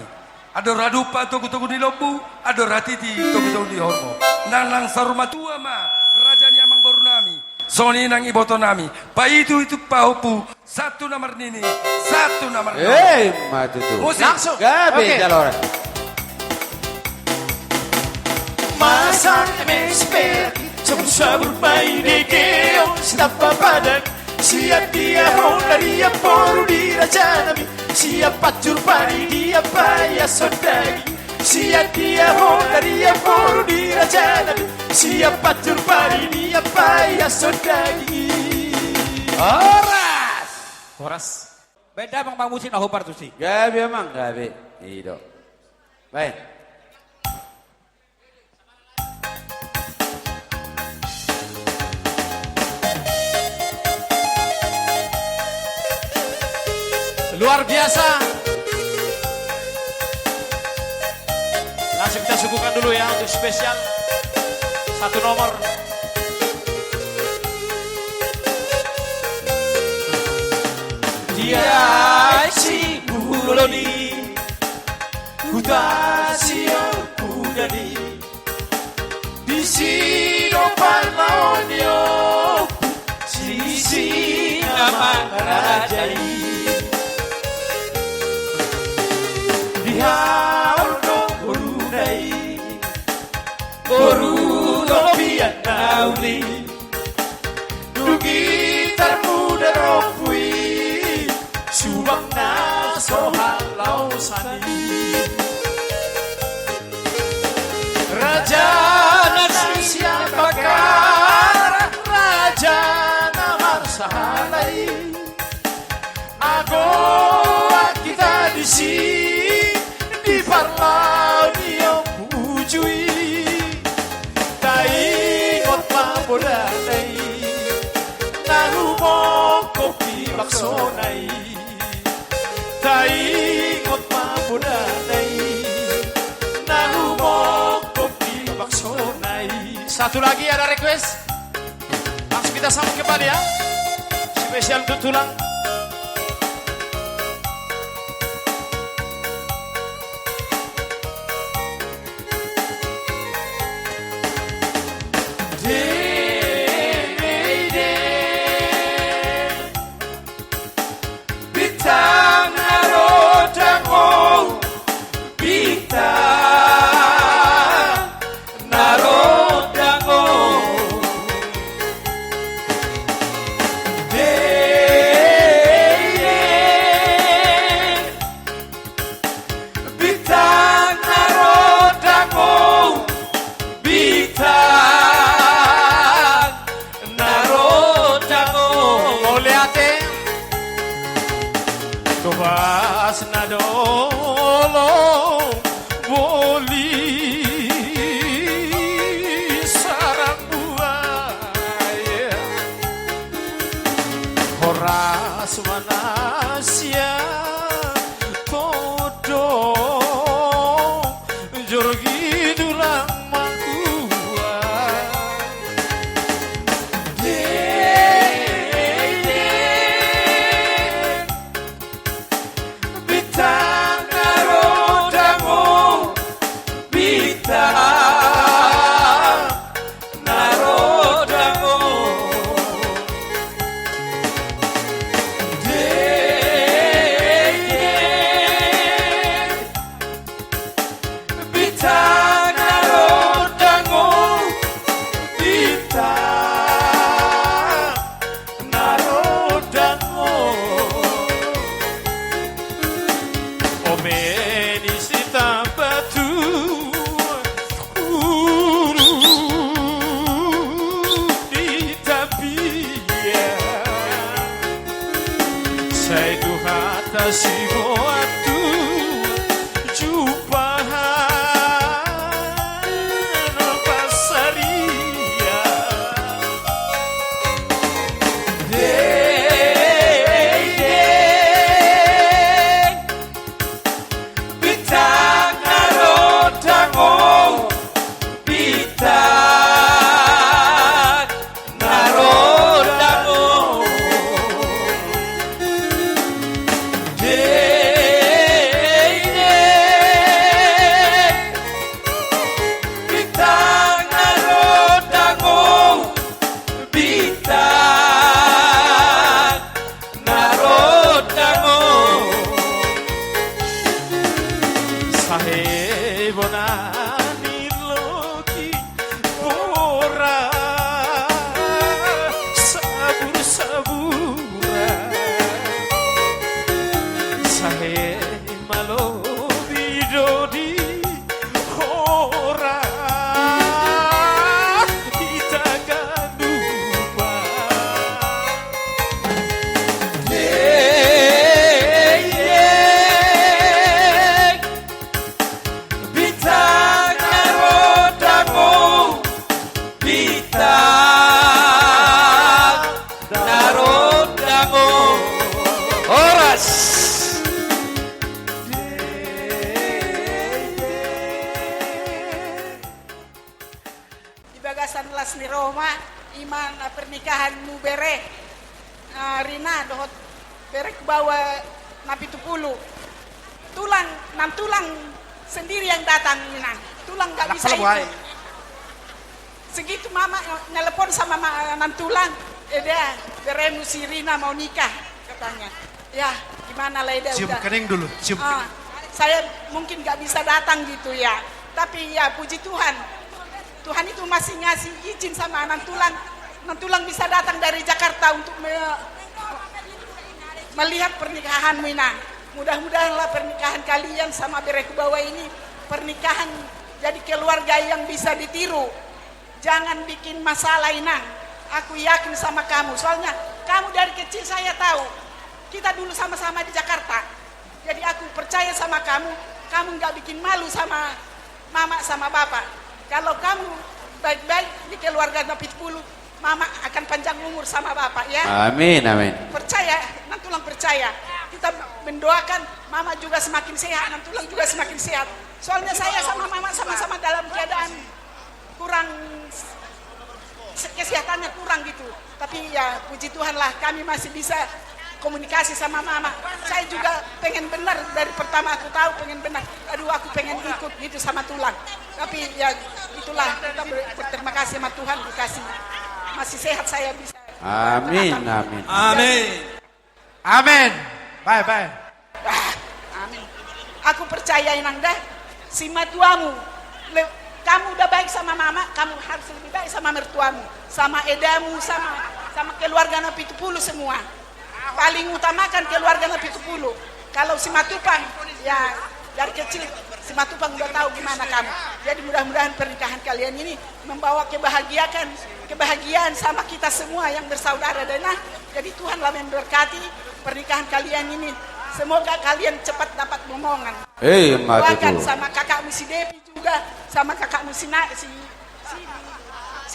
Ado radupa togu-togu di lobu. Ado ratiti togu-togu di hormo. Nanang sarumatua ma Raja ni Amang Bornami. Songoninang iboto nami. Pa itu pahupu. Satu nomor nini. Satu nomor nini. Matutu. Musik. Langsung. Gabi Oke. Jalora. Masa que me espera, somos sabor de que está papadan. Siap dia hondaria por dira janami, siap pacur pari dia paya sodagi. Siap dia hondaria por dira janami, siap pacur pari dia paya sodagi. Horas. Beda bang musik nah hupar tuh sih. Gabi emang gabi. Ido. Baik. Luar biasa. Langsung kita suguhkan dulu ya untuk spesial satu nomor. Dia si buloni, kutasio kudani, di sino palmaonio, sisi nama rajai. Dihaulno borunai, boruno pian nauli, dugitar muda rofui, subang naso halau sani. Raja nasi siapakah, raja namar sahalai, agoa kita di sini. Parlau niyo pujui, taingot mabolanay, narumong kopi baksonay, taingot mabolanay, narumong kopi baksonay. Satu lagi ada request. Langsung kita sambut kembali ya. Spesial untuk tulang. Tobas na dolo boli sarang buaya horas manasya todo jorgi dulang mangkua nani loki ora sabur sabura sahe malo bidodi ora itaga dupa Di bagasan las ni Roma, iman pernikahanmu bere. Rina dohot bere ke bawah napi tupulu. Tulang, 6 tulang sendiri yang datang Minang. Tulang gak bisa ikut. Segitu mama nelpon sama 6 tulang. Dia beremu si Rina mau nikah katanya. Ya gimana lah dia Cium udah. kening dulu, cium kening. Saya mungkin gak bisa datang gitu ya. Tapi ya puji Tuhan. Tuhan itu masih ngasih izin sama 6 tulang. 6 tulang bisa datang dari Jakarta untuk melihat pernikahan Minang. Mudah-mudahanlah pernikahan kalian sama Bereku Bawah ini pernikahan jadi keluarga yang bisa ditiru. Jangan bikin masalah Inang. Aku yakin sama kamu. Soalnya kamu dari kecil saya tahu. Kita dulu sama-sama di Jakarta. Jadi aku percaya sama kamu. Kamu nggak bikin malu sama mama sama bapak. Kalau kamu baik-baik di keluarga Napit Pulu, mama akan panjang umur sama bapak ya. Amin, amin. Percaya, Nantulang percaya. Kita mendoakan mama juga semakin sehat, Nantulang juga semakin sehat. Soalnya saya sama mama sama-sama dalam keadaan kurang, kesehatannya kurang gitu. Tapi ya puji Tuhan lah kami masih bisa komunikasi sama mama. Saya juga pengen benar dari pertama aku tahu pengen benar. Aduh aku pengen ikut gitu sama Tulang. Tapi ya itulah kita berterima kasih sama Tuhan dikasih masih sehat saya bisa. Amin, amin. Amin. Amin. Bye bye. Amin. Aku percaya Inang dah si matuamu. Kamu udah baik sama mama, kamu harus lebih baik sama mertuamu, sama edamu, sama keluarga Napi Tupulu semua. Paling utamakan keluarga Napi Tupulu. Kalau si Matupang, ya dari kecil si Matupang udah tahu gimana kamu. Jadi mudah-mudahan pernikahan kalian ini membawa kebahagiaan sama kita semua yang bersaudara dan jadi Tuhanlah memberkati pernikahan kalian ini. Semoga kalian cepat dapat momongan. Doakan sama kakakmu si Devi juga, sama kakakmu si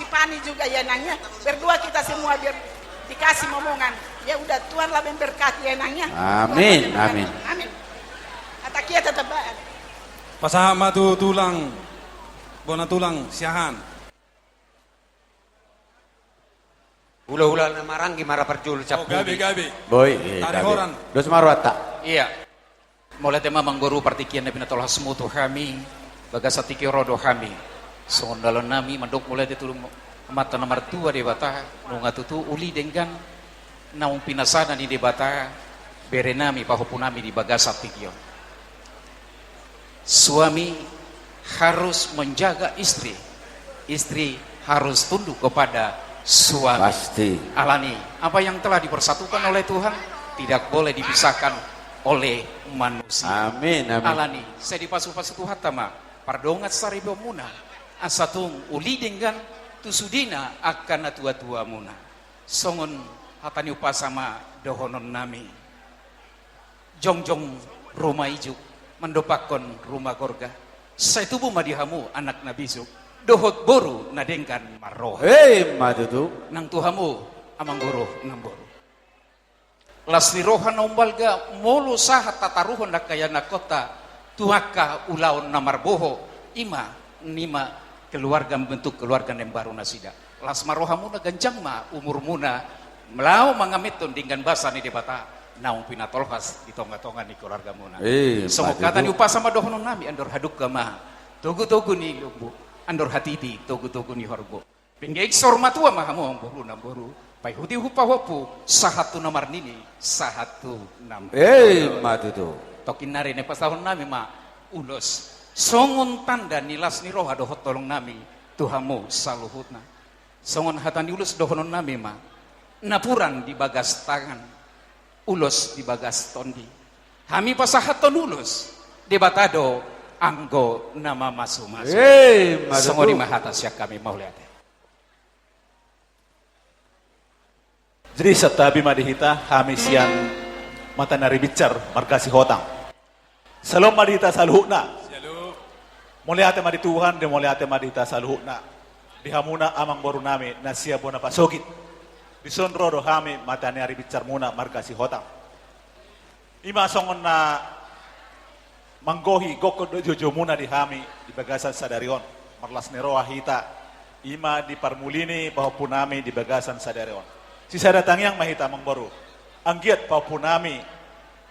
Pani juga ya nanya. Berdua kita semua biar dikasih momongan. Ya udah Tuhanlah memberkati ya nanya. Amin, amin. Amin. Atakia tetap baik. Pasahama tu tulang, bona tulang siahan. Hula-hula na maranggi mara perjul cap. Oh gabi. Boy, Tari horan. Dos marwata. Iya. Mulai tema mangguru partikian na pinatolah semutu kami, bagasatiki rodo kami. Sondalon nami mandok mulai ditulung mata nomor 2 di bata, nunga tutu uli dengan naung pinasana di bata, berenami pahupunami di bagasatiki. Suami harus menjaga istri. Istri harus tunduk kepada suami. Pasti. Alani, apa yang telah dipersatukan oleh Tuhan tidak boleh dipisahkan oleh manusia. Amin, amin. Alani, saya dipasu-pasu Tuhan tama. Pardongat sari bomuna. Asatung uli dengan tusudina akan atua-tua muna. Songon hatani upasama dohonon nami. Jongjong rumah ijuk mendopakon rumah gorga. Saya tubuh madihamu anak nabizuk. Dohot boru nadengkan maroh. Matutu. Nang tuhamu amang guru nang boru. Lasli rohan umbalga molo sahat tataruhon na kaya na kota tuaka ulaon na marboho ima nima keluarga membentuk keluarga yang baru nasida. Las marohamu na ganjang ma umur muna melau mangamiton dengan basa ni debata naung pinatolhas di tonga-tonga ni keluarga muna. Semoga tani upah sama dohonon nami andor haduk kama togu-togu ni lubu. Andor hatiti togu-togu ni horbo. Pinggik sormatua mahamu ang boru na boru. Pai huti hupa-hopu sahatu nomor nini sahatu nam. Matutu. Tokin nari ne pasahon nami ma ulos songon tanda nilas ni roha dohot tolong nami Tuhamu saluhutna. Songon hatani ulus dohonon nami ma napuran di bagas tangan, ulos di bagas tondi. Hami pasahaton ulus di batado anggo nama masu-masu. Songoni mahata siak kami mau lihat. Jadi setabi madihita hami siang mata nari bicar markasi hotang. Salam madihita saluhna. Muliate madi Tuhan dan muliate madihita saluhna. Dihamuna amang boru nami nasia bona pasogit. Disonrodo hami mata nari bicar muna markasi hotang. Ima songon na manggohi goko jojo muna di hami di bagasan sadarion. Marlas neroa hita. Ima di parmulini bahwa punami di bagasan sadarion. Sisa datang yang mahita mangboru. Anggiat bahwa punami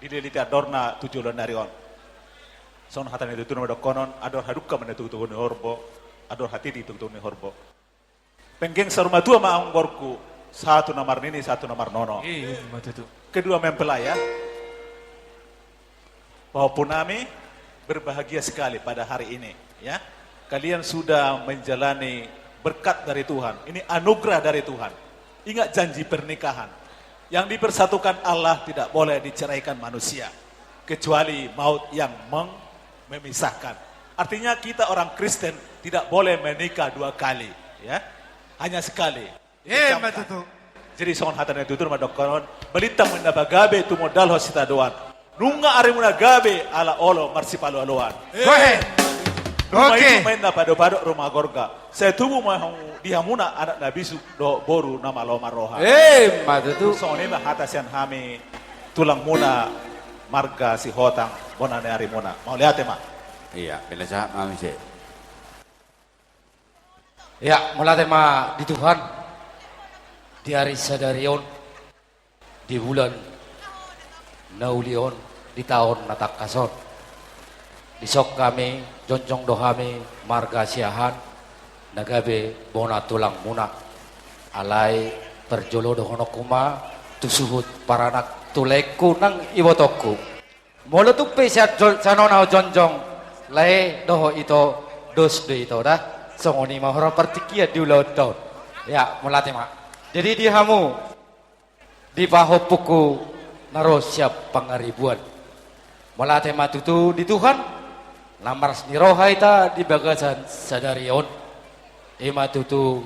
di delita adorna tujulan narion. Son hatan itu tuh nama konon ador haduka menetu-tu ni horbo. Ador hati tu ni horbo. Penggeng saruma dua maang borku. Satu nomor nini, satu nomor nono. Kedua mempelai ya. Bahwa punami berbahagia sekali pada hari ini, ya. Kalian sudah menjalani berkat dari Tuhan. Ini anugerah dari Tuhan. Ingat janji pernikahan. Yang dipersatukan Allah tidak boleh diceraikan manusia kecuali maut yang memisahkan. Artinya kita orang Kristen tidak boleh menikah dua kali, ya. Hanya sekali. Jadi songon hatan itu tuh madokonon belitang mendabagabe tu modal hosita doan. Nunga arimuna gabe ala olo marsipalu aloan. Rumah itu main na pado-pado rumah gorga. Saya tunggu mau dihamuna anak nabisu do boru nama loma roha. Matutu. Songon ini hatasian hami tulang muna marga si hotang bonane arimuna. Mau lihat ya mak? Iya, bila sah mami sih. Ya, mulai tema di Tuhan di hari sadarion di bulan naulion di tahun natakason di sok kami jonjong dohami marga siahan nagabe bona tulang muna alai perjolo dohono kuma tusuhut paranak tuleku nang iwotoku molo tupe siat sanona jonjong lai doho ito dos de ito dah songoni mahora partikia di ulau tahun ya mulai mak jadi di hamu di paho puku naro siap pangaribuan mulai matutu di Tuhan namar sniroha ita di bagasan sadarion matutu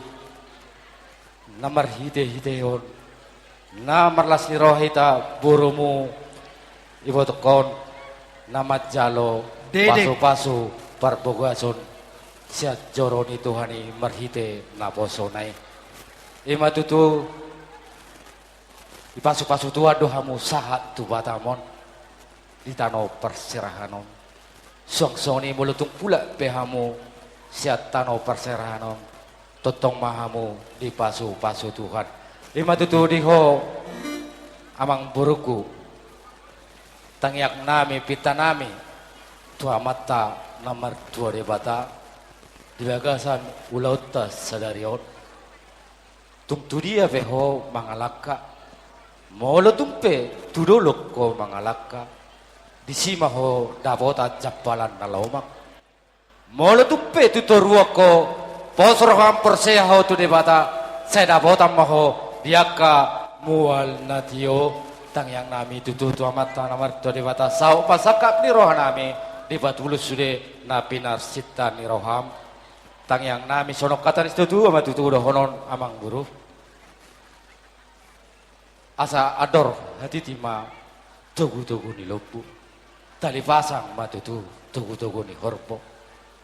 namar hite-hiteon namar las sniroha ita burumu ibotokon namat jalo pasu-pasu parbogason siat joroni Tuhani marhite naposonai matutu di pasu-pasu tua dohamu sahat tu batamon di tano perserahanon songsoni mulutung pula pehamu siat tano perserahanon totong mahamu di pasu-pasu Tuhan matutu diho amang buruku tangyak nami pita nami tua mata nomor 2 de bata di bagasan ulau tas sadarion tung dia veho mangalaka molo tumpe tudolok ko mangalaka di sima ho davota japalan nalomak molo tumpe tutorua ko posro hampor seha ho tu debata saya davota maho diaka mual natio tang yang nami tutu tu amat namar tu debata sau pasakap ni roh nami dibatulus sude napinar sita ni roham tang yang nami sonok kata itu tu amat tutu dohonon amang guru asa ador hati tima tugu-tugu ni lopu tali pasang matutu tugu-tugu ni horpo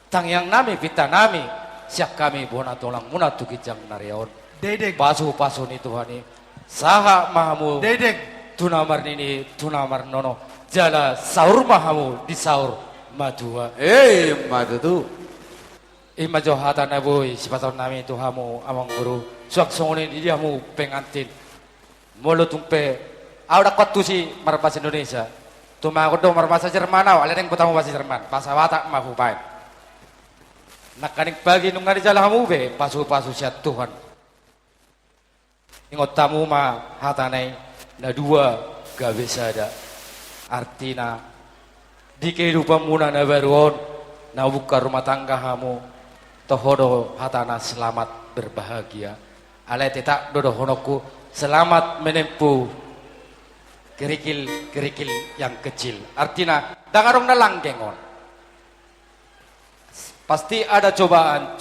tang yang nami pita nami siak kami bona tolang muna tukijang narion dedek pasu-pasu ni Tuhani saha mahamu dedek tunamar nini tunamar nono jala saur mahamu di saur madua Matutu. Majo hata na boy sipaton nami Tuhamu amang guru suak songoni di diamu pengantin molo tumpe awda kotu si marpas Indonesia tumakot do marpas Jerman aw alereng putamu bahasa Jerman pasawata mahupain nakanik pagi nung ngari jala hamu be pasu-pasu siat Tuhan ingot tamu ma hatanai na dua gabe sada artina di kehidupan muna na baruon na buka rumah tangga hamu tohodo hatana selamat berbahagia. Alai tetak dodo honoku selamat menempuh kerikil yang kecil. Artinya dangarong na langgengon. Pasti ada cobaan.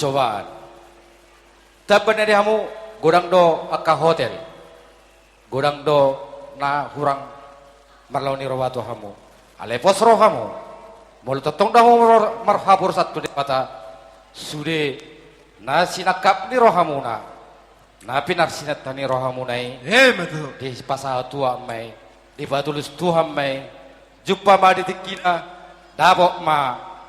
Tapi dari kamu godang do aka hotel, godang do na hurang marlauni rawatu kamu. Ale posro kamu, mul totong dah marhabur satu di mata sude na sinakap ni rohamu na pinar sinatani rohamu nai. Di pasal tua mai, di batulus Tuhan mai, jumpa ma di tikina, dabok ma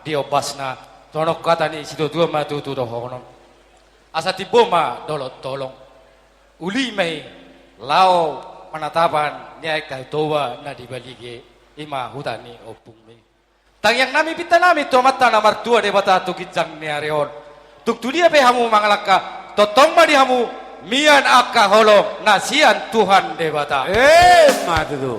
diobasna, tonok kata ni sido tua ma tu dohono. Asa tibo ma dolot tolong, uli mai lao penatapan nyai kai towa na di balige ima hutani opung mai. Tang yang nami pita nami to mata namar tua de bata tu kijang ni areon. Tuk tu dia pe hamu mangalaka, totong ma di hamu mian aka holong nasian Tuhan de bata. Matu tu.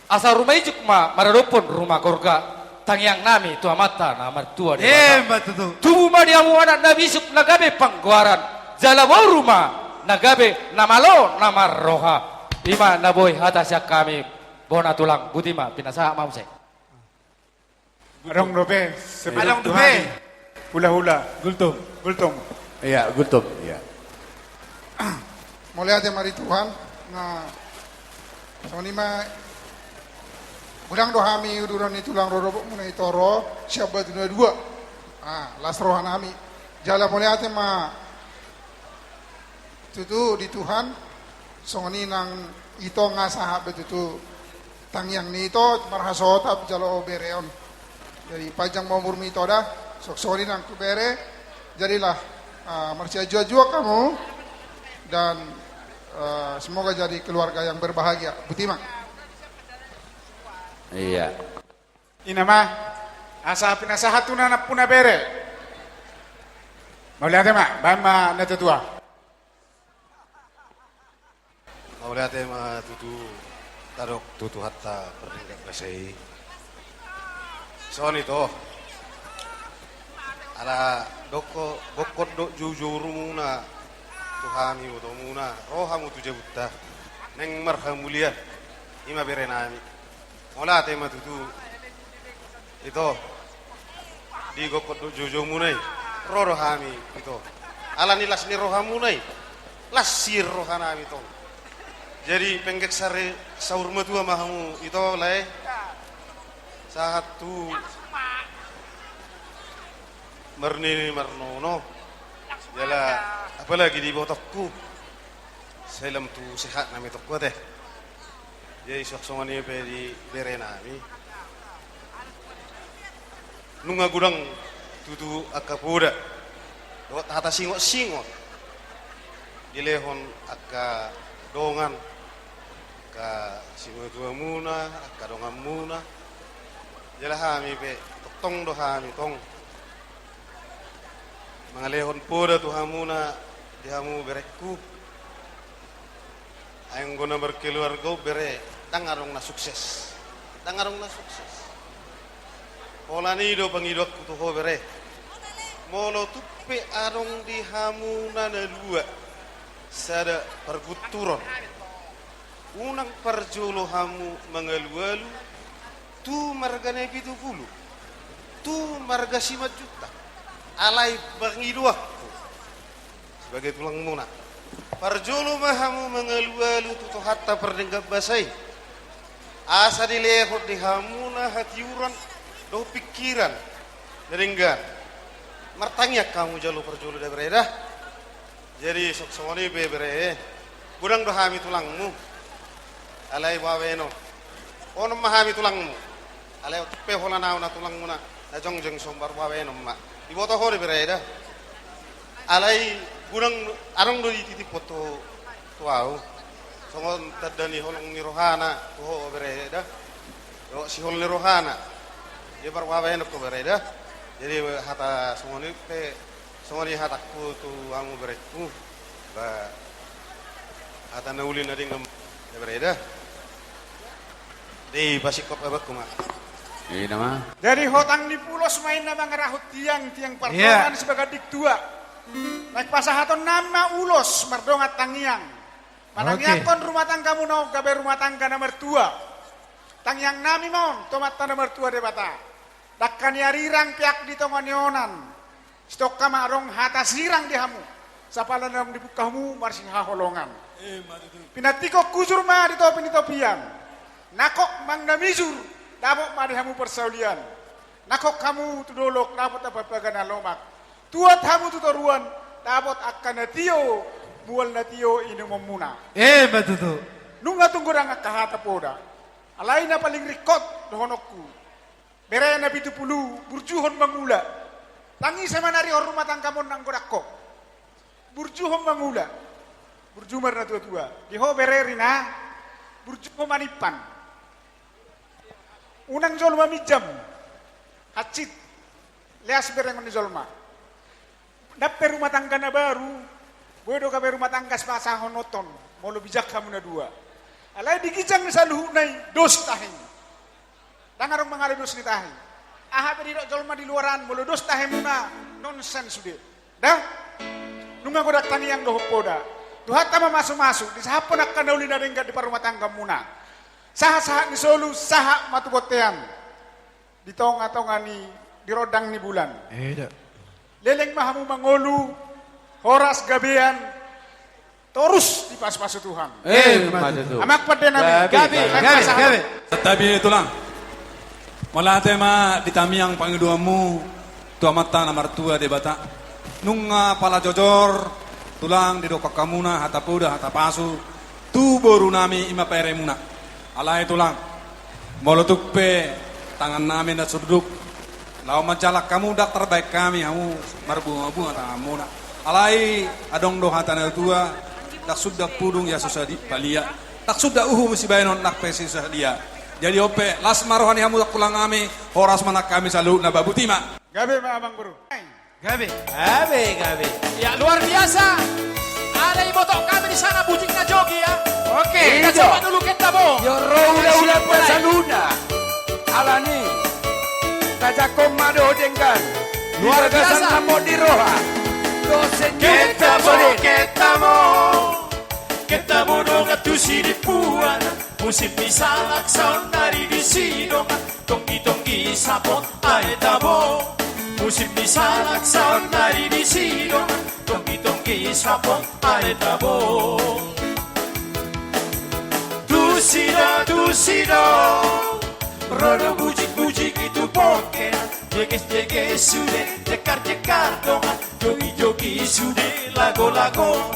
Asa rumah ijuk ma maradopon rumah korga. Tang yang nami tua mata namar tua de bata. Tubuh ma di hamu anak nabi suk nagabe pangguaran. Jalawau rumah nagabe namalo namar roha. Ima naboy hatasya kami bona tulang butima pinasa mamse. Arong dobe, Arong dobe. Hula-hula, gultum. Iya, gultum. Iya. Mulai ada mari Tuhan, na sonima udang dohami uduran itu tulang rorobok munai toro siapa dunia dua, las rohanami, jala mulai ada ma tutu di Tuhan, soni nang ito ngasah betutu tang yang ni ito marhasota jalo bereon, jadi pajang mau murmi ito dah, sok soni nang kubere, jadilah marcia jua kamu dan semoga jadi keluarga yang berbahagia. Butima. Iya. Ina mah asa pinasahatuna na puna bere. Mauliate ma, bama na tutua. Mauliate ma tutu tarok tutu hatta perningkat basai. Soan itu ala doko bokot dok jujur muna Tuhami uto muna rohamu tu jebutta neng marhamulia ima berenami mola tema tutu itu di gokot dok jujur munai rohami itu ala nilas ni rohamunai lasir rohanami to jadi penggek sare saur matua mahamu itu lai satu marni marnono jala apalagi di botokku selam tu sehat nami tokku teh jadi sok ni pe di berenami nunga gudang tutu akapuda dot hata singot dilehon akka dongan ka singo tua muna akka dongan muna jala hami pe tong do hami tong mangalehon poda tuhamuna dihamu berekku ayang guna berkeluarga bere dangarong na sukses pola ni do pangidok kutuho bere molo tuppe arong dihamuna na dua sada perguturon unang parjolo hamu mangalualu tu margane 70 tu marga 5 juta alai bangiduakku sebagai tulang muna parjolo mahamu mengalu-alu tutu hatta perdenggap basai asa dilehot dihamuna hatiuran do pikiran derenggan martanya kamu jalu parjolo da bereda jadi sok songoni bebere gudang do hami tulangmu alai waweno ono mahami tulangmu alai tepe hola nauna tulangmu na jongjeng sombar waweno ma iboto hore bereda alai gurang arang do dititip foto tuau songon tadani holong ni rohana tuho bereda do si hol ni rohana dia barwawe no ko bereda jadi hata songoni pe songoni hataku tu amu bereku ba hata nauli na dingam bereda di basikop abakuma Ini nama. Jadi hotang di pulos main nama ngerahut tiang pertolongan sebagai dik tua. Naik pasahaton nama ulos merdongat tangiang. Manangyakon rumah tanggamu no gabe rumah tangga nomor 2. Tangiang nami mon tomat nomor 2 debata. Dakkan yarirang piak di tongonionan. Stok kama rong hata sirang di hamu. Sapalan rong dibukamu marsing haholongan. Pinatiko kujur ma di topian. Nakok mangdamizur dabok ma di hamu persaulian. Nakok kamu tudolok dabot dapat bagana lomak. Tuat hamu tutoruan dabot akan natio bual natio ini memuna. Betul. Nunga tunggu rang kahata poda. Alai na paling rikot dohonokku. Bere na 70 burjuhon mangula. Tangi sama nari rumah tanggamon nang godakko. Burjuhon mangula. Burjumar na tua-tua. Diho bere rina burjuhon manipan. Unang jolma mijam. Hacit. Leas bereng ni jolma. Dapat rumah tangga na baru. Bodo kabe rumah tangga sepasah honoton. Molo bijak kamu na 2. Alai digijang sa luhu nai dos tahin. Dangarong mengalami dos ni tahin. Aha beri jolma di luaran molo dos tahin muna nonsense sudah. Dah. Nunga godak tani yang doh poda. Tuhat tama masuk-masuk. Di sahapon akan dauli na ringgat di rumah tangga muna. Saha-saha ni solu saha matubotean. Di tonga-tonga ni di rodang ni bulan. Leleng mahamu mangolu horas gabean terus di pas-pas Tuhan. Amak pada nabi gabe. Tetapi itulah. Malate ma ditamiang pangiduamu tua mata nomor 2 debata. Nunga pala jojor tulang di dokak kamuna hata puda hata pasu tu boru nami ima peremuna. Alai tulang. Molotukpe tangan nami na suduk. Lau majalak kamu dak terbaik kami kamu marbunga-bunga tangamuna. Alai adong do hata na 2 tak sudah pudung ya susah di balia. Tak sudah mesti bayanon nak pesi susah dia. Jadi ope las marohani hamu tak pulang kami horas manak kami salu na babutima. Gabe ma abang bro. Gabe. Ya luar biasa. Ada ibotok kami di sana bujiknya jogi ya. Oke. Kita coba dulu kita bo. Yo udah puasa luna. Alani. Kaca komando dengkan. Luar biasa. Namo di roha. Kita mo dong at tusiripuan. Musim bisa laksaon dari di sino. Tonggi-tonggi sapot ay tabo. Musim bisa laksaon dari di sino. Tonggi-tonggi sapot ay tabo. Tusino. Rodo bujik-bujik itu poker. Jeges-jeges sudah, jekar-jekar dongan. Jogi-jogi sudah, lago-lago.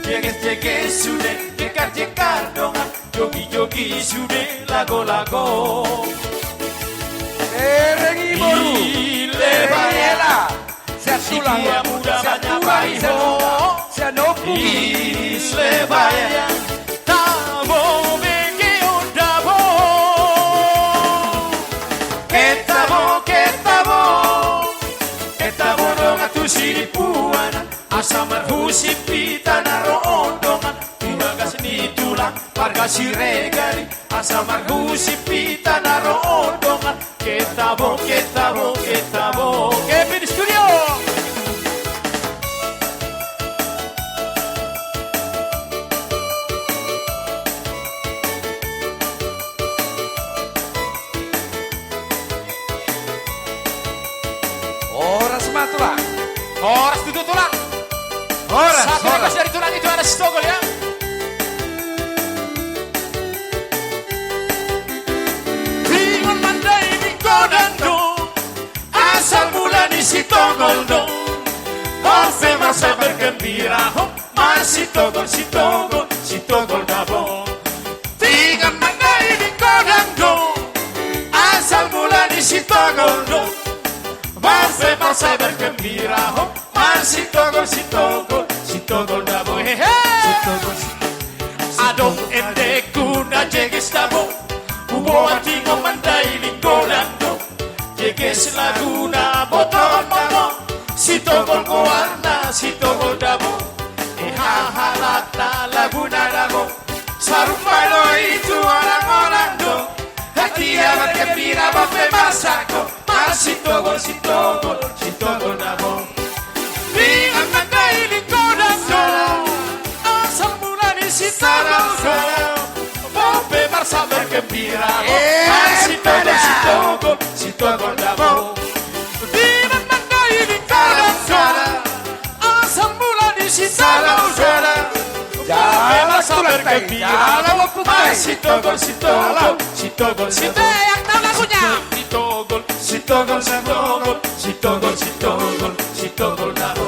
Jeges-jeges sudah, jekar-jekar dongan. Jogi-jogi sudah, lago-lago. Rengi boru. Lebayela. Siatulang. Sikia muda banyak baiho. Sianopu. Lebaya. Tabo bege odabo. Ketabo dong atu siripuan. Asa marhusip pita naroondongan. Tumagas ni tulang warga siregari. Asa marhusip pita naroondongan. Ketabo. Kevin Studio. Horas matulah. Horas duduk tulang. Satu ekor dari tulang itu ada stogol ya. Bingon mandai di kodando. Asal mula di sitogoldo. Ove masa bergembira. Masih togol dabo. Bingon mandai di kodando. Asal mula di sitogoldo. Ove masa bergembira. Masih togol dabo. Adong ende kuna jeges dabo. Ubo antingo mandai lingkolando. Jeges laguna botol dabo. Si togol koarna, si togol dabo. Hahalakna laguna dabo. Sarupano itu orang-orang do. Hati bergembira Bope Marsako Marsitogol sitogol sitogol nabo Dengan mandai kodako asal mula di sitogol Bope Marsa bergembira Marsitogol sitogol sitogol nabo Dengan mandai kodako asal mula di sitogol Jangan bergembira Sitogol, sitogol, sitogol, sitogol yang tahu lagunya Sitogol, sitogol, sitogol, sitogol, sitogol, sitogol nabo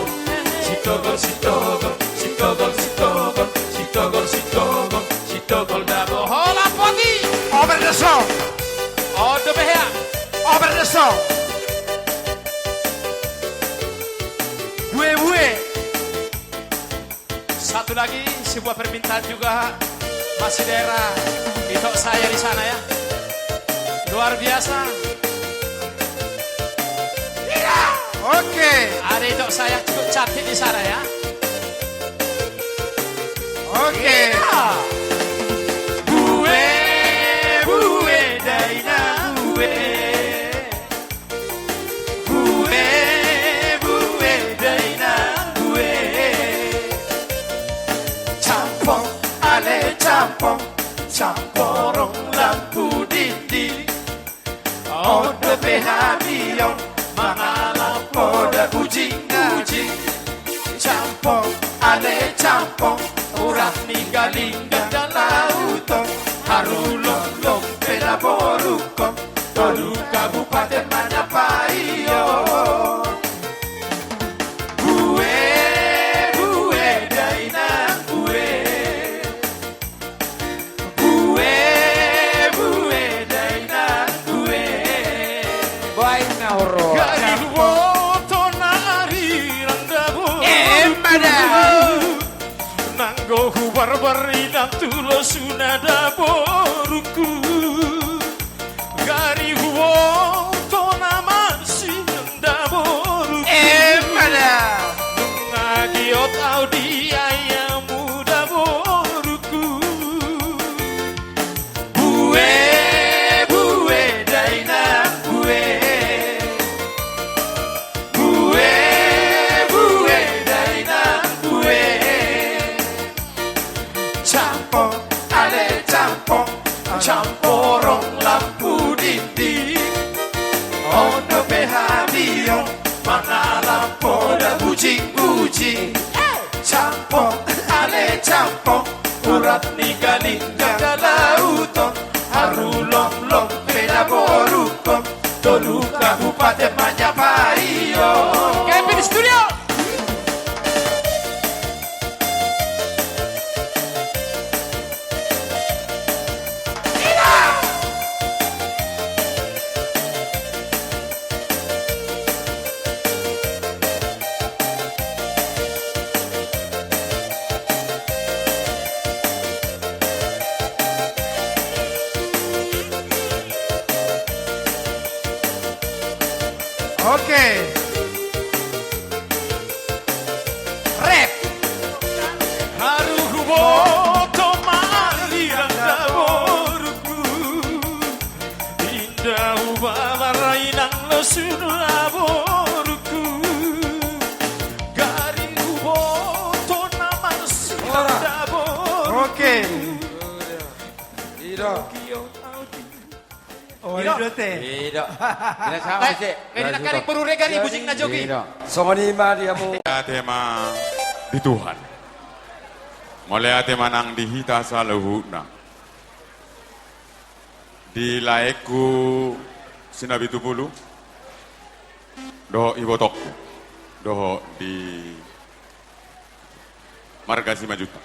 Sitogol, sitogol, sitogol, sitogol, sitogol, sitogol, sitogol nabo Hola poti Over the song Oh, the behia Over the song Bue. Satu lagi sebuah permintaan juga masih daerah itu saya di sana ya. Luar biasa. Iya. Oke. Ada itu saya cukup cantik di sana ya. Oke. Iya. Bue daina bue. Bue daina bue. Campong ale campong camporong lampu dinding Odo behabion mangalang poda kucing-kucing Campong ale campong urang ninggalinggan dan lauton Harulong-long peda borukong Tolu kabupaten Majapahit Bue daina bue Nanggo barbari dan tulo sunada boruku Gari huo tona mansi nda boruku Ngagiot audi ayam muda boruku Bue daina bue daina bue Campong, ale campong, camporong lampu dinding Ono behabion, mana lampu da bucing-bucing Campong, ale campong, urat ninggalinggan da lauton Harulong-long peda borukong, Tolu kabupaten Majapahit Kevin Studio Oke. Rap. Haru boto malirang daboruku. Indah ubarainang lesunu aboruku. Garing boto naman silang daboruku. Oke. Ido. Oh, Ido teh. Ido. Bila sama sih. Kaya nakarik berure gari busing na jogi. Songonima diamu. Tema di Tuhan. Mulai tema nang dihita saluhuna. Di laiku sinabi tupulu. Doho ibotokku. Doho di marga Simajuta.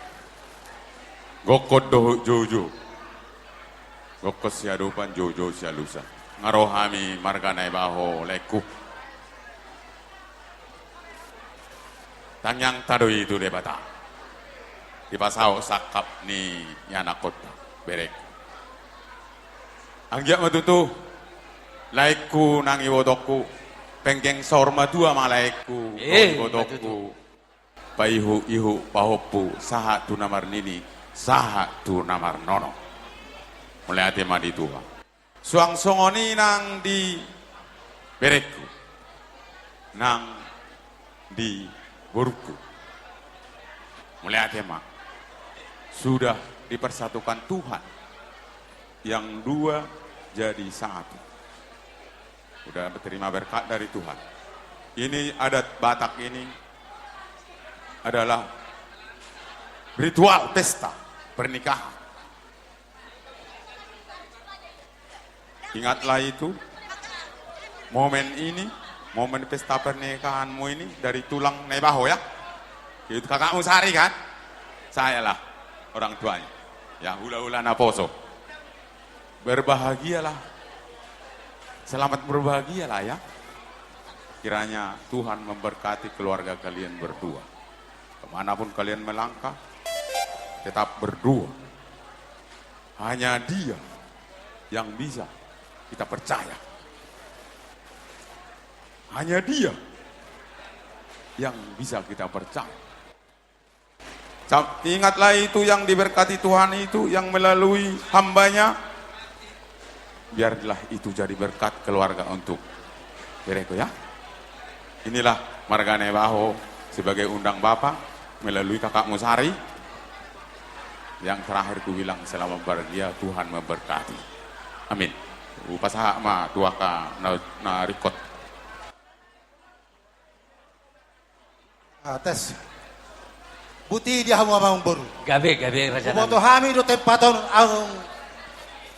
Gokot doho jojo. Gokot siadupan jojo sialusa. Ngarohami marga naibaho leku. Tangyang tadoi itu debata. Di pasau sakap ni yana kota berek. Anggyak matutu laiku nang iwodoku penggeng sorma dua malaiku iwodoku paihu ihu pahopu saha tu namar nini saha tu namar nono mulai ate madi tua Suang songoni nang di bereku, nang di boruku. Mulai tema sudah dipersatukan Tuhan, yang dua jadi satu. Sudah berterima berkat dari Tuhan. Ini adat Batak ini adalah ritual pesta pernikahan. Ingatlah itu, momen ini, momen pesta pernikahanmu ini dari tulang nebaho ya. Itu kakakmu Sari kan? Saya lah orang tuanya. Ya hula-hula naposo. Berbahagialah. Selamat berbahagialah ya. Kiranya Tuhan memberkati keluarga kalian berdua. Kemanapun kalian melangkah, tetap berdua. Hanya Dia yang bisa kita percaya. Hanya Dia yang bisa kita percaya. Ingatlah itu yang diberkati Tuhan itu, yang melalui hambanya. Biarlah itu jadi berkat keluarga untuk mereka ya. Inilah Margane Baho sebagai undang Bapak melalui kakakmu Sari. Yang terakhir ku bilang selama berbahagia Tuhan memberkati. Amin. Upasaha ma tuaka na rikot. Atas. Buti dia hamu amang boru. Gabe raja. Boto hami do tempaton ang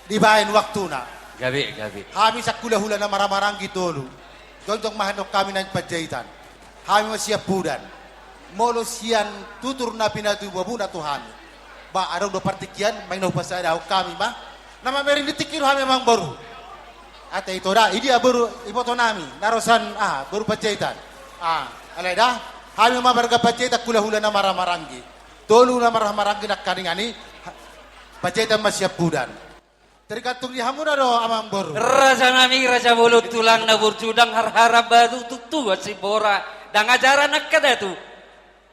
dibain waktuna. Gabe. Hami sakula-hula na maramarang gitolo. Dong mahanok kami ng pajaitan. Hami siap budan. Molo sian tutur na pinatubo na to hami. Ba araw do partikian may no pasada kami ba? Nama merin ditikiro hami amang boru. Ate ito da, idi aburu ipoto nami narosan baru pajaitan. Alay da, hami mabarga pajaitan kula-hula na maramaranggi. Tolu na maramaranggi na kaningani pajaitan masiap budan. Tergantung di hamu na do amang boru. Raja nami raja mulut tulang na burjudang harharap batu tutu si bora dang ajaran nak kada tu.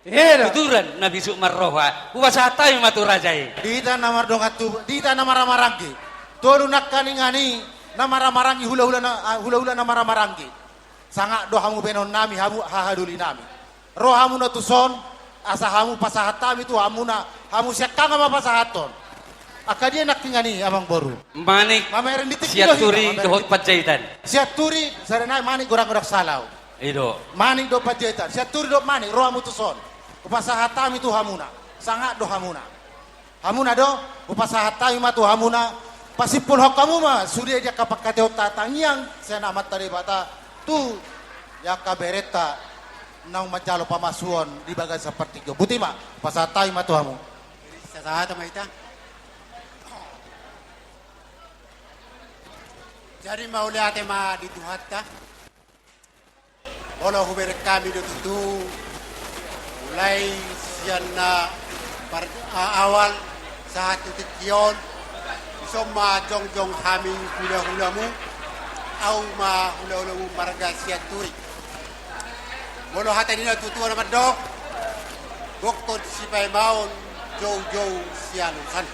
Tuturan Nabi Sukmar Roha. Puasa tayo matu rajai. Dita namar dongatu, dita namaramaranggi. Tolu nak kaningani namaramaranggi hula-hula namaramaranggi. Sanga do hamu benon nami hamu hahaduli nami. Rohamu na tuson asa hamu pasahatami tu hamu na hamu siakanga mapasahaton. Akadia nak tingani amang boru. Manik. Siaturi dohot pajaitan. Siaturi sarana manik gorang-gorang salau. Ido. Manik do pajaitan. Siaturi do manik rohamu tuson. Upasahatami tu hamuna. Sangat do hamuna. Hamuna do upasahatami matu hamuna. Pasipul hokamu ma sudah dia kapakate tatang yang senamat tadi bata tu ya kabereta nang majalo pamasuon di bagan seperti itu. Buti ma pasahatami matu hamu. Sasahata maita. Jadi mau lihat tema di Tuhan kah? Walau hubungan kami itu mulai sian awal saat itu kion, semua jong kami hula-hulamu, au ma hula-hulamu marga siat turi. Walau hati ini tutu nama dok, doktor sipai maun jauh sian kan.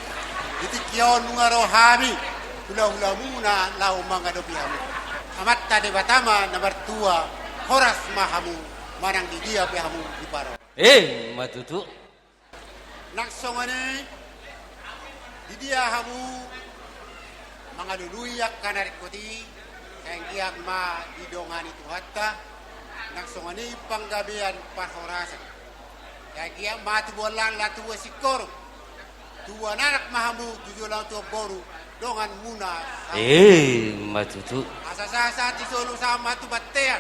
Itu kion mengaro kami. Hula-hulamu na lau manggadopi hamu. Amat tadi batama nomor 2 horas mahamu manang di dia pihamu di paro. Matutu. Naksongane di dia hamu mangaluluyak kanarikoti kenggiak ma didongani tuhatta naksongane panggabean pahorasan. Kenggiak ma tubolan latu sikor. Dua anak mahamu tujulan tu boru dongan muna. Matutu. Asa-asa tisolu sama tu batean.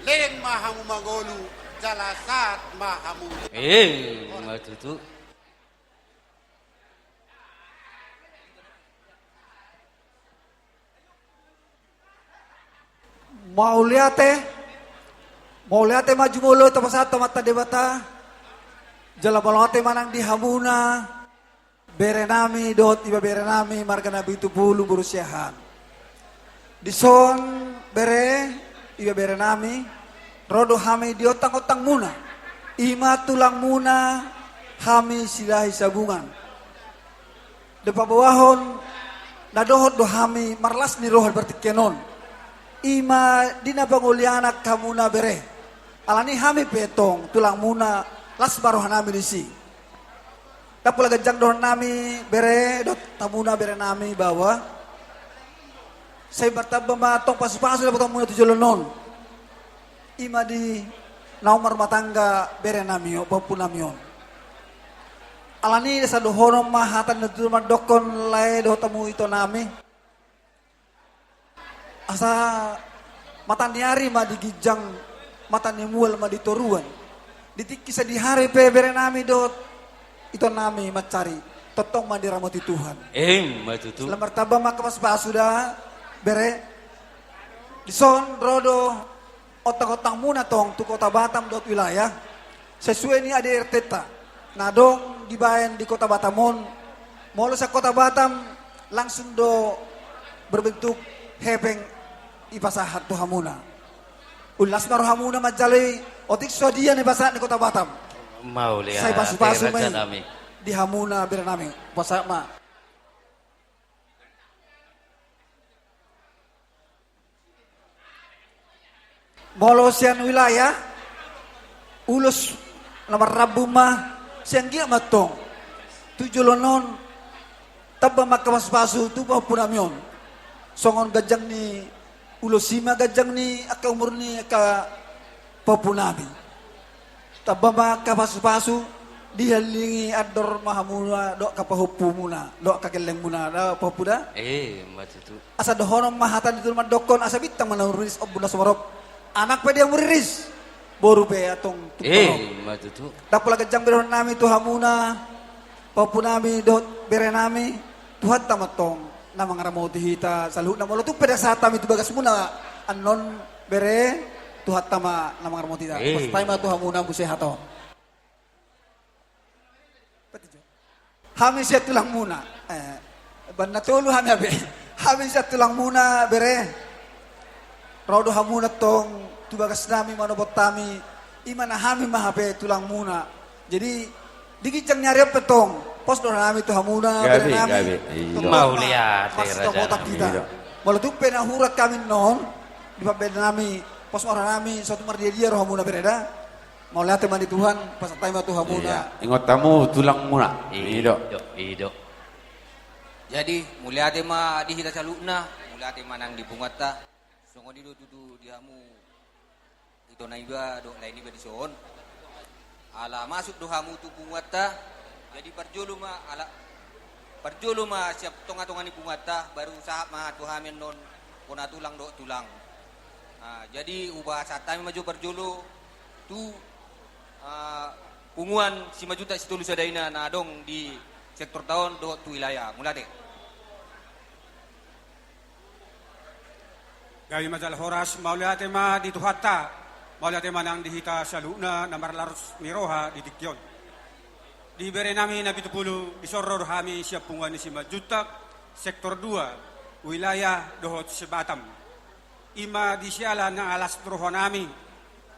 Leng mahamu mangolu jalasat mahamu. Matutu. Mau liate maju mulu tapasat mata debata. Jala balate manang di hamuna. Berenami dot iba berenami marga nabi itu bulu berusiahan. Dison bere iba berenami rodo hami diotang-otang muna. Ima tulang muna hami silahi sabungan. Depa bawahon na dohot dohami marlas ni rohal bertikenon. Ima dina bangulianak kamuna bere. Alani hami petong tulang muna las barohan nami disi. Tapula gajang dohon nami bere dot tamuna bere nami bawa. Saya bertambah matong pas-pas dapat muna tujolonon. Ima di naumar matangga bere nami bapu namion. Alani sa dohonom mahatan na tulman dokon lay do tamu ito nami. Asa matan niari ma digijang matan ni mual ma ditoruan. Ditiki sa dihari pe bere nami dot ito nami macari totong mandiramoti Tuhan. Matutu. Selamat tabang makapas sudah bere dison rodo otak-otak muna tong tu kota Batam dot wilayah sesuai ni ada RT-ta. Nadong dibayan di kota Batamon, molo sa kota Batam langsung do berbentuk hebeng ipasahat to hamuna. Ulas maro hamuna majali otik sodia ni pasahat di kota Batam. Mau lihat. Saya pasu-pasu main di hamuna berenami pasahat ma. Molo sian wilayah ulus nomor Rabu mah siang gia matong tujolonon tabba makamas pasu tu pa punamion songon gajang ni ulosima gajang ni aka umur ni aka papunami tabba makamas pasu dihalingi ador mahamuna dok kapahupu muna dok kakeleng muna da papuda matutu asa dohonom mahatan ditul madokon asa bitang manauris obuna sumarop anak pa dia muriris boru pe atong matutu. Dapula gajang bere nami tu hamuna, papu nami dot bere nami, Tuhan tamatong namang ramoti hita saluh namolo tu pada saat kami tu bagas muna anon bere Tuhan tama namang ramoti hita. Pas taima tu hamuna busehato. Hami siya tulang muna. Banda tulu hami abe. Hami siya tulang muna bere. Rodo hamuna tong tubagas nami manobot tami imana hami mahape tulang muna. Jadi digijang nyari petong pos do nami tu hamuna bere nami. Mau lihat pas do botak kita. Walau tu pena hurak kami non di pabeda nami pos orang nami suatu mardia dia roh hamuna bereda. Mau lihat teman di Tuhan pas taima tu hamuna. Ingat tamu tulang muna. Ido. Jadi mulia tema di hita salukna, mulia tema nang di pungata. Songo di dudu diamu ito na iba do lain iba di son. Ala masuk dohamu tu pungata. Jadi parjolo ma siap tonga-tonga ni pungata baru sahab ma tuhamen non pona tulang do tulang. Jadi ubah satami maju parjolo tu punguan si majuta situlu sadaina na dong di sektor tahun do tu wilayah mulade. Gaya majal horas mauliate ma di tuhata, mauliate ma nang dihita saluna namar larus miroha di dikyon. Di bere nami na 70 isoror hami siap punguan si majutak sektor 2 wilayah dohot sebatam. Ima di siala na alas troho nami,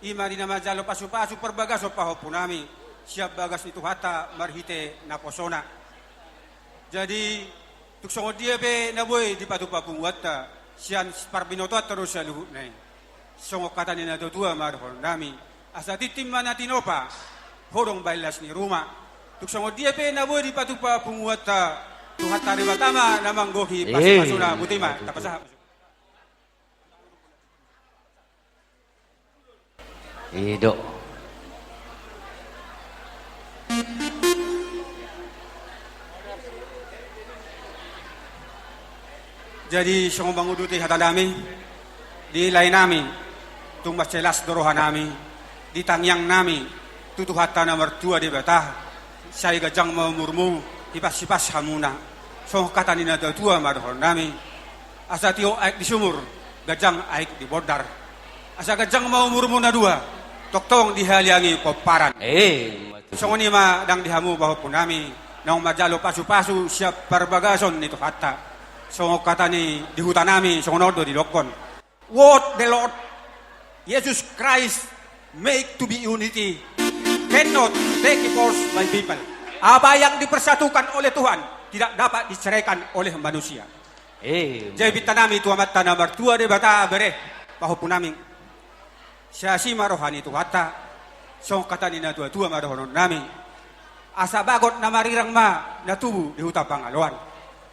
ima di nama jalo pasu-pasu perbagas opahopu nami siap bagas di tuhata marhite na posona. Jadi tuksongo dia be naboy di patupa punguata. Sian parbinoto terus sa luhut na songo kata ni nadotua marhon nami asa titim mana tinopa horong bailas ni rumah tuk songo dia pe naboy di patupa punguata tuhat tari batama namang gohi pasuna butima tapasah Ido. Jadi siyong banguduti hata nami, di lain nami, tung macelas dorohan nami, di tangyang nami, tutuhata na mertua di betah, saya gajang memurmu, ipas-ipas hamuna, so kata ni natua marhon nami, asa tio aik di sumur, gajang aik di bodar, asa gajang memurmu na dua, toktong dihaliangi koparan. So ni ma dang dihamu bahupun nami, nang majalo pasu-pasu siap perbagason nito hata. So kata ni di hutan nami, so nodo di lokon. What the Lord Jesus Christ make to be unity cannot take force by people. Apa yang dipersatukan oleh Tuhan tidak dapat diceraikan oleh manusia. Jai bitanami tu amat tanah mertua de bata bere. Pahupun nami. Siasi marohani tu hata. Song kata nina tua marohonon nami. Asa bagot na marirang ma na tubu di huta pangaloan.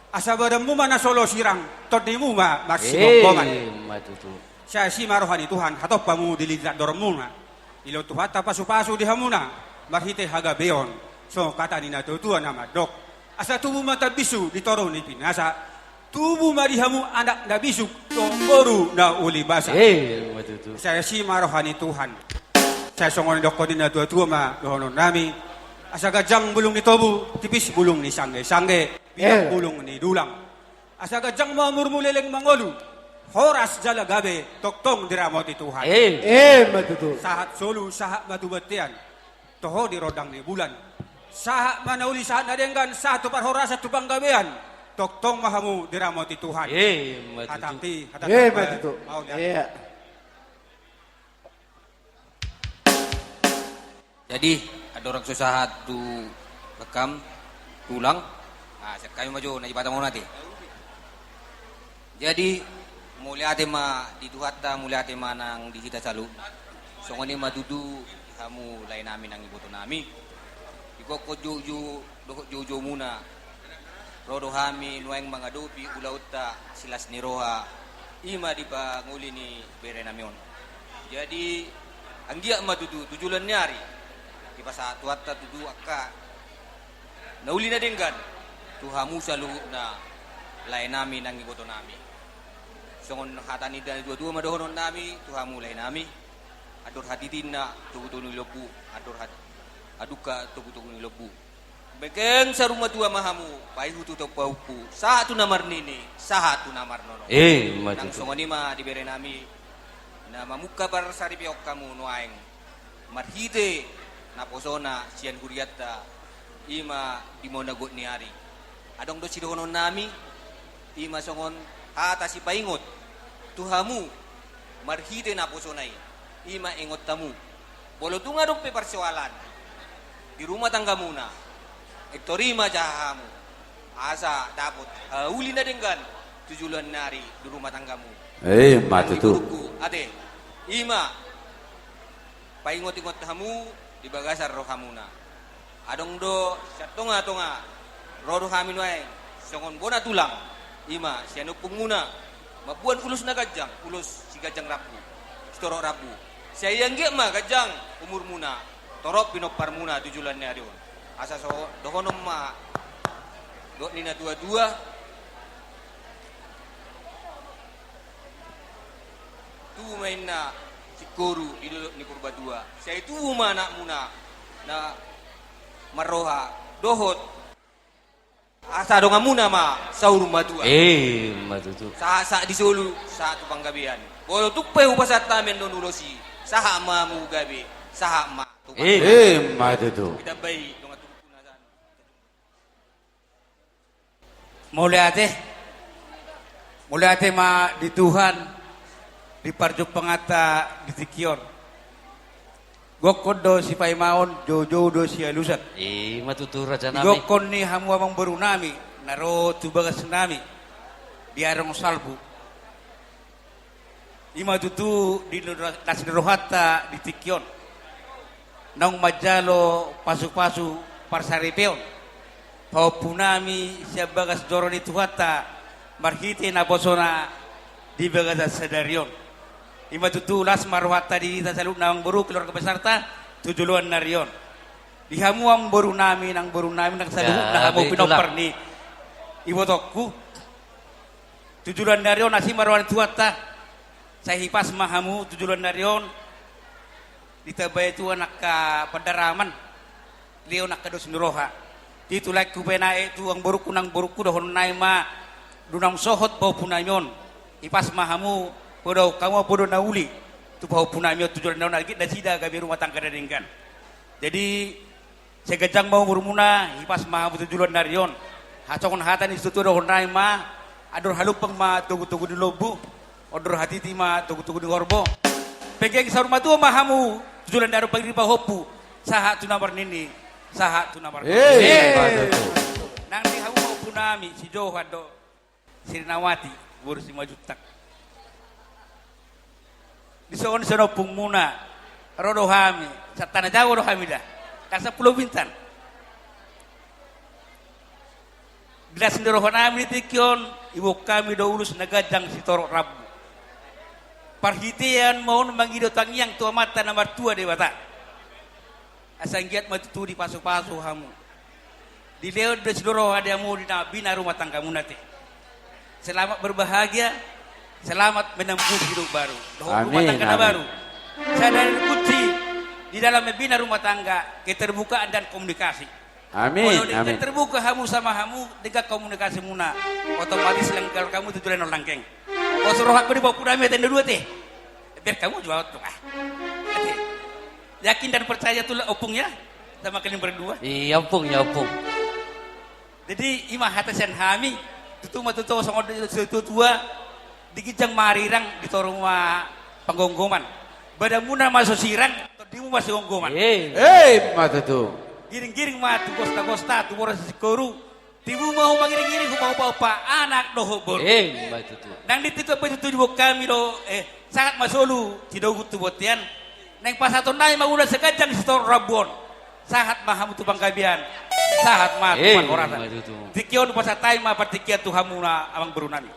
Asa badamu mana solo sirang todimu ma maksimum boman. Siasi marohani Tuhan hatop pamu dilihat dormuna. Ilo tu hata pasu-pasu di hamuna. Marhite haga beon. So kata nina tua nama dok. Asa tubuh mata bisu ditoro ni pinasa. Tubuh marihamu anak na bisu baru na uli basa. Saya si marohani Tuhan. Saya songon dok nina tua ma dohonon nami. Asa gajang bulung ni tobu, tipis bulung ni sangge-sangge, biang bulung ni dulang. Asa gajang mamurmuleleng mangolu. Horas jala gabe toktong diramoti Tuhan. Matutu. Sahat solu sahat matubatian. Toho di rodang ni bulan. Sahat manauli sahat nadenggan satu par horas satu panggabean. Toktong mahamu diramoti Tuhan. Hatati. Matutu. Jadi ada orang susah tu rekam tulang. Ah, kami maju na ibata mo nanti. Jadi mulai tema di Tuhata, mulai tema nang di kita salu. Songoni madudu kamu lain namin nang ibu tu nami. Iko ko jojo muna. Rodo hami nueng mangadupi ulauta silas ni roha. Ima di ba nguli ni bere namion. Jadi anggia madudu tujulan nyari. Di pas Tuhata tudu akka. Nauli na denggan. Tuhamu salu na lain namin nang ibu tu nami. Songon hatani dan dua madohonon nami Tuhan mulai nami adur hati tina tugu lebu aduka tugu lebu bekeng saruma tua mahamu pai hutu to paupu satu namar nini satu namar nono nang songoni ma dibere nami nama muka par sari piok kamu nuaeng marhite na posona sian huriata ima dimona got niari adong do sidohonon nami ima songon hata si paingot Tuhamu marhite na posonai ima ingot tamu bolo tunga dok pe persoalan di rumah tangga muna ektorima jahamu asa dapat uli na denggan tujulan nari di rumah tanggamu matutu ade ima paingot-ingot tamu di bagasar rohamuna adong do satonga rodo hamin wae songon bona tulang ima sianupung muna mabuan ulus na gajang, ulus si gajang rabu, torok rabu. Saya yang mah gajang umur muna, torok pinopar muna tujulan ni arion. Asa so dohonom ma dok nina dua tu main na si koru di dulu ni kurba dua. Saya itu anak muna na maroha dohot. Asa dong amuna ma saur madua. Matutu. Sa di Solo sa tu panggabian. Bolo tupe upasat tamen don ulosi. Saha ma mu gabi. Saha ma. Matutu. Kita bayi dong atukuna san. Mulai ate ma di Tuhan di parjuk pengata di Tikion. Gokon do si Paimaon, Jojo do si Alusat. Matutu raja nami. Gokon ni hamu amang baru nami, naro tubagas nami, di arong salbu. Ima tutu di Nasrohata di Tikion. Nang majalo pasu-pasu parsaripeon. Paupunami siya bagas doro di Tuhata, marhiti na bosona di bagas sadarion. Ima tutulas marwata di tasaluk nang baru keluarga peserta tujuluan narion. Di hamuang baru nami nang saluk na hamu pinopar ni iwotokku. Tujuluan narion nasi marwan tuata. Saya hipas mahamu tujuluan narion. Ditabay tu anak ka padaraman. Leo nak kados nuroha. Ditulak ku penae tu ang buruku dohon naima dunang sohot bau punayon. Ipas mahamu podo kamu podo nauli tu bau punamio tujuan naon lagi dan sida gabi rumah tangga dadengkan. Jadi segajang mau murmuna ipas mahamu tujuan narion. Hacokon hatan institu dohon naima ador halupang ma tugu-tugu di lobu. Odor hati tima tugu-tugu di gorbo. Pegeng saruma tu mahamu tujuan daru pagri hopu. Saha tu namar nini. Saha tu namar. Nang di hamu mau punami si Johan do. Sirinawati buru si majutak di sono pung muna rodo hami satana jago rodo hami dah kasa pulau bintan bila sendiri honami tikion ibu kami do ulus nagajang si torok rabu parhitian mohon mangido tangiang tua mata nomor tua dewata asang giat matutu di pasu-pasu hamu di leo de seluruh hadiamu di bina rumah tangga munate selamat berbahagia selamat menempuh hidup baru rumah tangga baru saya dari kunci di dalam membina rumah tangga keterbukaan dan komunikasi amin kalau terbuka hamu sama hamu dengan komunikasi muna otomatis kalau kamu tujuan orang langkeng kalau suruh aku di bawah kudami tenda dua teh biar kamu jual tuh yakin dan percaya tuh opungnya sama kalian berdua iya opung ya opung jadi imah hatasan hami tutuma tutu sama tua dikijang marirang di rumah penggonggoman badamuna masuk sirang tadimu masih gonggoman mata tuh giring-giring mah tu gosta tu boras koru tibu mau mangiring-giring mau pa anak doho bor mata tuh nang dititu betul di kami do sangat masolu tidak gutu botian nang pasaton nai maguda sekajang sitor rabon sangat mahamu tu bangkabian sangat mah orang tikion pasatai mah patikia tu hamuna amang berunani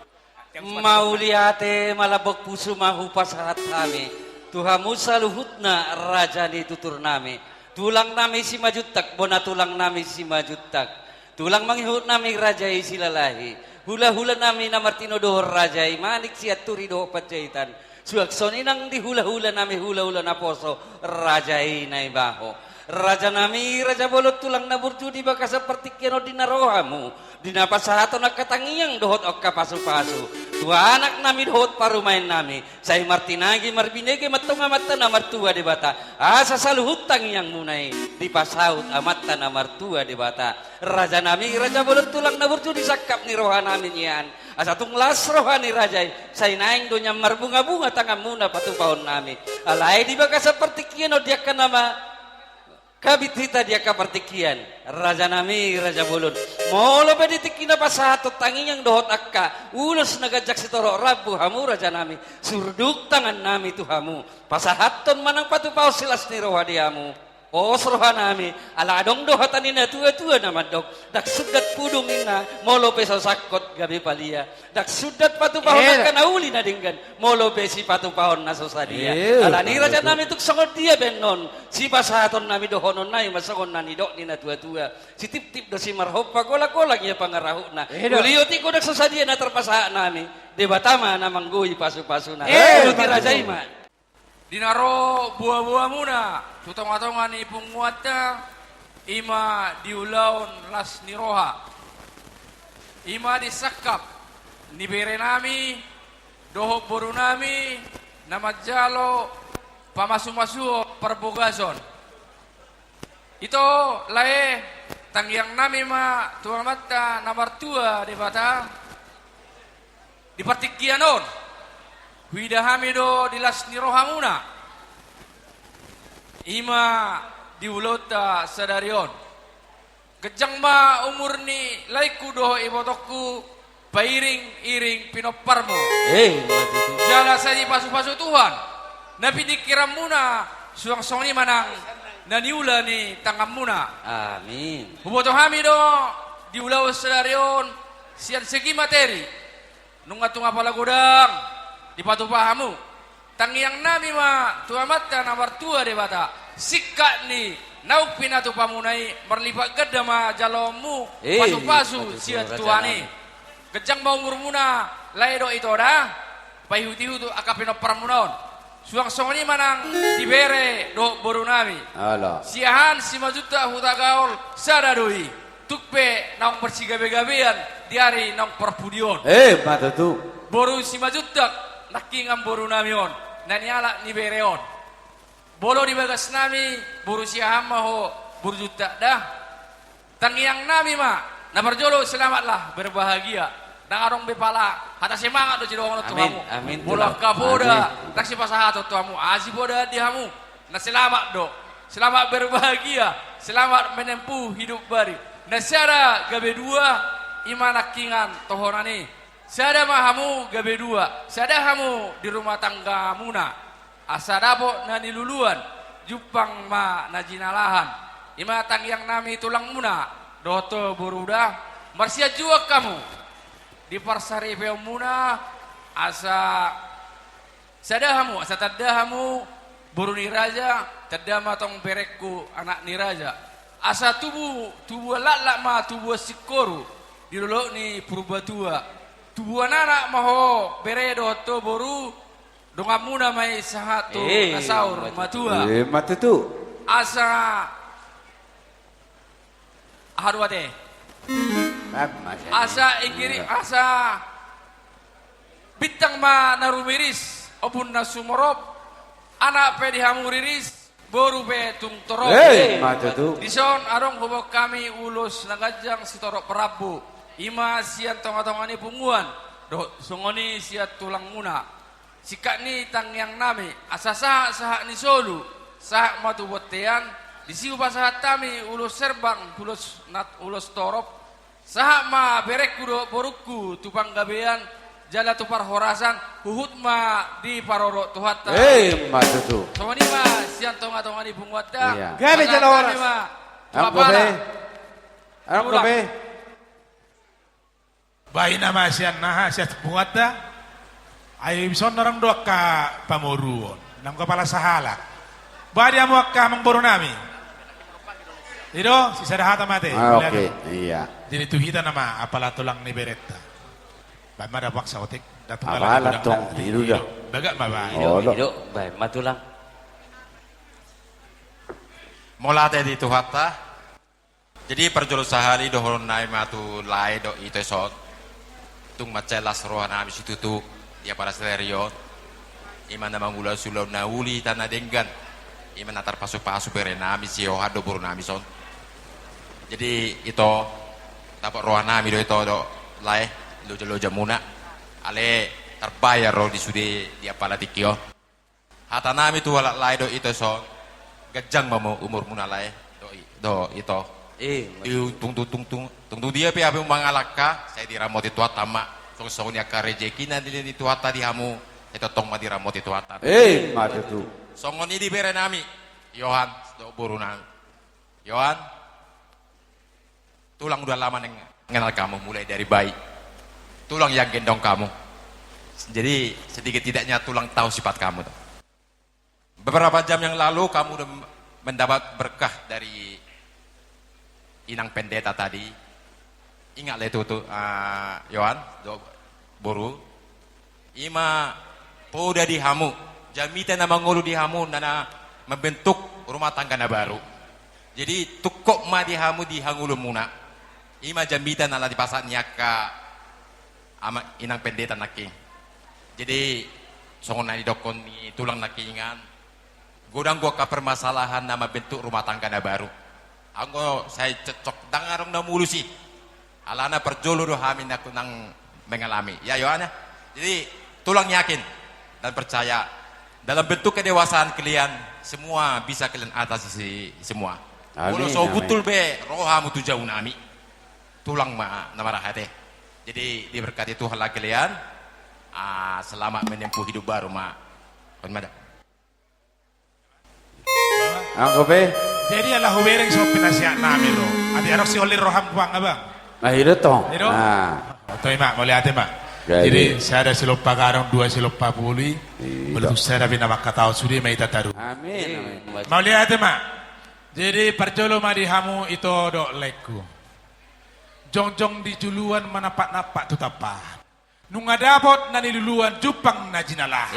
mau liate malabok pusu mahu pasahat kami tuhamu saluhutna raja di tutur nami tulang nami si majutak bona tulang nami si majutak tulang manghut nami raja isilalahi hula-hula nami namartino dohor raja manik siat turi doho pajaitan suaksoni nang di hula-hula nami hula-hula naposo raja inai baho raja nami raja bolot tulang naburju di baka seperti keno dinarohamu dina pasahato nakatangiang dohot okka pasu-pasu tua anak nami dohot parumain nami say martinagi marbinege matunga mata namar tua di bata asa saluhut tangiang munai di pasaut amatta namar tua di bata raja nami raja bolot tulang naburju disakap ni rohanami nian asa tunglas rohani raja say naing donya marbunga-bunga tangamuna patupahon nami alai di baka seperti keno dia nama kabit hita dia kapartikian raja nami raja bolon molo beditikina pasato tanging yang dohot akka ulos nagajak sitoro rabu hamu raja nami surduk tangan nami tu hamu pasahaton manang patupao silas ni rohadiamu os rohanami ala adong dohatanina tua-tua nama dok dak sudat pudung ina molo peso sakot gabi palia dak sudat patupahon kana uli na dinggan molo pesi patupahon na sosadia ala ni raja nami tuk sangot dia benon si pasahaton nami dohonon nai masangon nani dok nina tua-tua si tip-tip do si marhopa kola-kola nya pangarahuna ulioti ko dak sosadia na terpasaha nami debatama na manggui pasu-pasuna uti raja ima dinaro buah-buah muna tutong-atongan ipung muatnya ima diulaun las niroha ima disakap nibere nami doho boru nami namajalo pamasu-masu perbogason itu lae tangyang nami ma tuang mata namar tua di bata di partikianon widahami do dilas nirohamuna ima diulota sadarion gejang ma umur ni laiku doho ibotokku pairing-iring pinoparmu jala saji pasu-pasu Tuhan napi dikiram muna suang-suang ni manang naniula ni tanggam muna amin hubotohami do diulau sadarion sian segi materi nungatung apala godang di patu pahamu tangiang nami ma tua mata namar tua de bata sikka ni nau pinatu pamunai merlipat geda ma jalomu pasu-pasu sia tuani gejang mau ngurmuna laido itu dah paihuti hutu akapino permunon suang songoni manang dibere do boru nami siahan si majuta huta gaul sadadui tukpe naung persigabe-gabean diari naung perpudion mata tu boru si majuta nakingam boru namion naniala ni bereon bolo di bagas nami boru siaham maho boru juta dah tangiang nami ma nabarjolo selamatlah berbahagia nang arong bepala hata semangat do cidong no tuamu bola kapoda taksi pasahato tuamu aji boda dihamu na selamat do selamat berbahagia selamat menempuh hidup baru na secara gabe dua imana kingan tohonani Sada mahamu gabe dua, sada hamu di rumah tangga muna. Asa dapok nani luluan, jupang ma najinalahan. Ima tang yang nami tulang muna, doto boruda, marsia jua kamu. Di parsari peom muna, asa sada hamu, asa tadda hamu, buru ni raja, tadda matong perekku anak ni raja. Asa tubuh lalak ma tubuh sikoru, di dulu ni purbatua. Tubuh anak maho beredo to boru dongamuna mai sahatu asaur matua matutu asa harwate asa ingkiri asa bintang ma narumiris opun nasumorop anak pe dihamuriris boru pe tungtorop matutu dison arong hubok kami ulus nagajang sitorok perabu ima sian tonga-tongani punguan do songoni siat tulang muna sikak ni tang yang nami asa sahak ni solu sahak matu botean disiu pasahat tami ulus serbang ulus torop sahak ma berek kudo borukku tupang gabean jala tupar horasan huhut ma di parorok tuhatta matutu songoni ma sian tonga-tongani punguatta gabe jala horas Arok kobe Bayi nama sian naha siat buatda, ayo bison orang doa ka pamoruon, nam kepala sahalak. Badi amu akka mangboru nami. Ido si sadahata mate. Oke, iya. Jadi tuhita nama apala tulang ni beretta. Bama da paksa otek datang apala tong ido dah. Bagak ma ba. Ido, baik matulang. Molate di tuhata. Jadi perjolo sahali dohon nai matu lai do ito sot. Tung macelas roha nami situ tu dia para stereo iman nama mula sulau nauli tanah denggan iman natar pasu bere nami sio hado buru nami son jadi itu dapat roha nami do itu do lai lo jamuna ale terbayar roh di sudi dia pala tikio hata nami tu lai do itu son gajang mamu umur muna lai do itu tung dia pe abe mangalaka saya diramoti tuata ma song nya ka rejeki na dili di tuata di hamu itu tong ma diramoti tuata matutu songoni di bere nami Yohan do buruna Yohan tulang udah lama ngenal kamu mulai dari bayi tulang yang gendong kamu jadi sedikit tidaknya tulang tahu sifat kamu beberapa jam yang lalu kamu udah mendapat berkah dari inang pendeta tadi ingat itu tuh Yohan boru ima poda di hamu jamita nama ngulu di hamu nana membentuk rumah tangga na baru jadi tukok ma di hamu di hangulu muna ima jamita nala di pasar nyaka ama inang pendeta naking jadi songon di dokon ni tulang nakingan godang gua ka permasalahan nama bentuk rumah tangga na baru aku saya cocok dangarong na mulu sih alana perjolo do hamin aku nang mengalami ya Yohana jadi tulang yakin dan percaya dalam bentuk kedewasaan kalian semua bisa kalian atasi semua kalau so betul be rohamu tu jauh nami tulang ma nama hati jadi diberkati Tuhan lah kalian selamat menempuh hidup baru ma konmada Angko be jadi Allah hubereng so penasihat nami ro adi arok si olir roham kuang abang itu tong toy mak boleh ate mak jadi saya ada silopa karong 2 silopa puli betul saya ada bina makatau sudi mai tataru amin mau lihat mak jadi perjolo madi hamu itu dok leku jong di juluan manapak tu tapat nunga dapot nani luluan jupang najinalah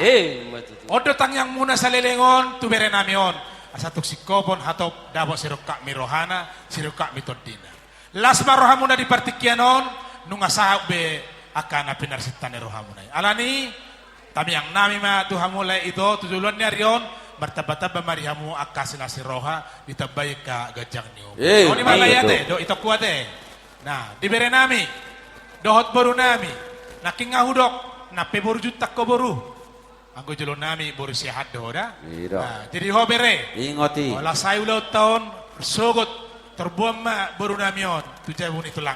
odo tang yang muna salelengon tu bere namion asatuk sikopon hatop dapot sirokak mirohana sirokak mitodina lasma rohamuna di partikianon nunga sahab be akan apinar sitane rohamuna alani tami yang nami ma tuhamulai itu tujuluan nyarion martabata bamarihamu akasinasi roha ditabai ka gajang niu oni malayate do itu kuate nah dibere nami dohot boru nami naking ngahudok nape boru jutak ko boru anggo jelo nami boru sehat do da nah jadi ho bere ingoti ola sai ulau tahun sogot terbuam ma boru namion tujabun tulang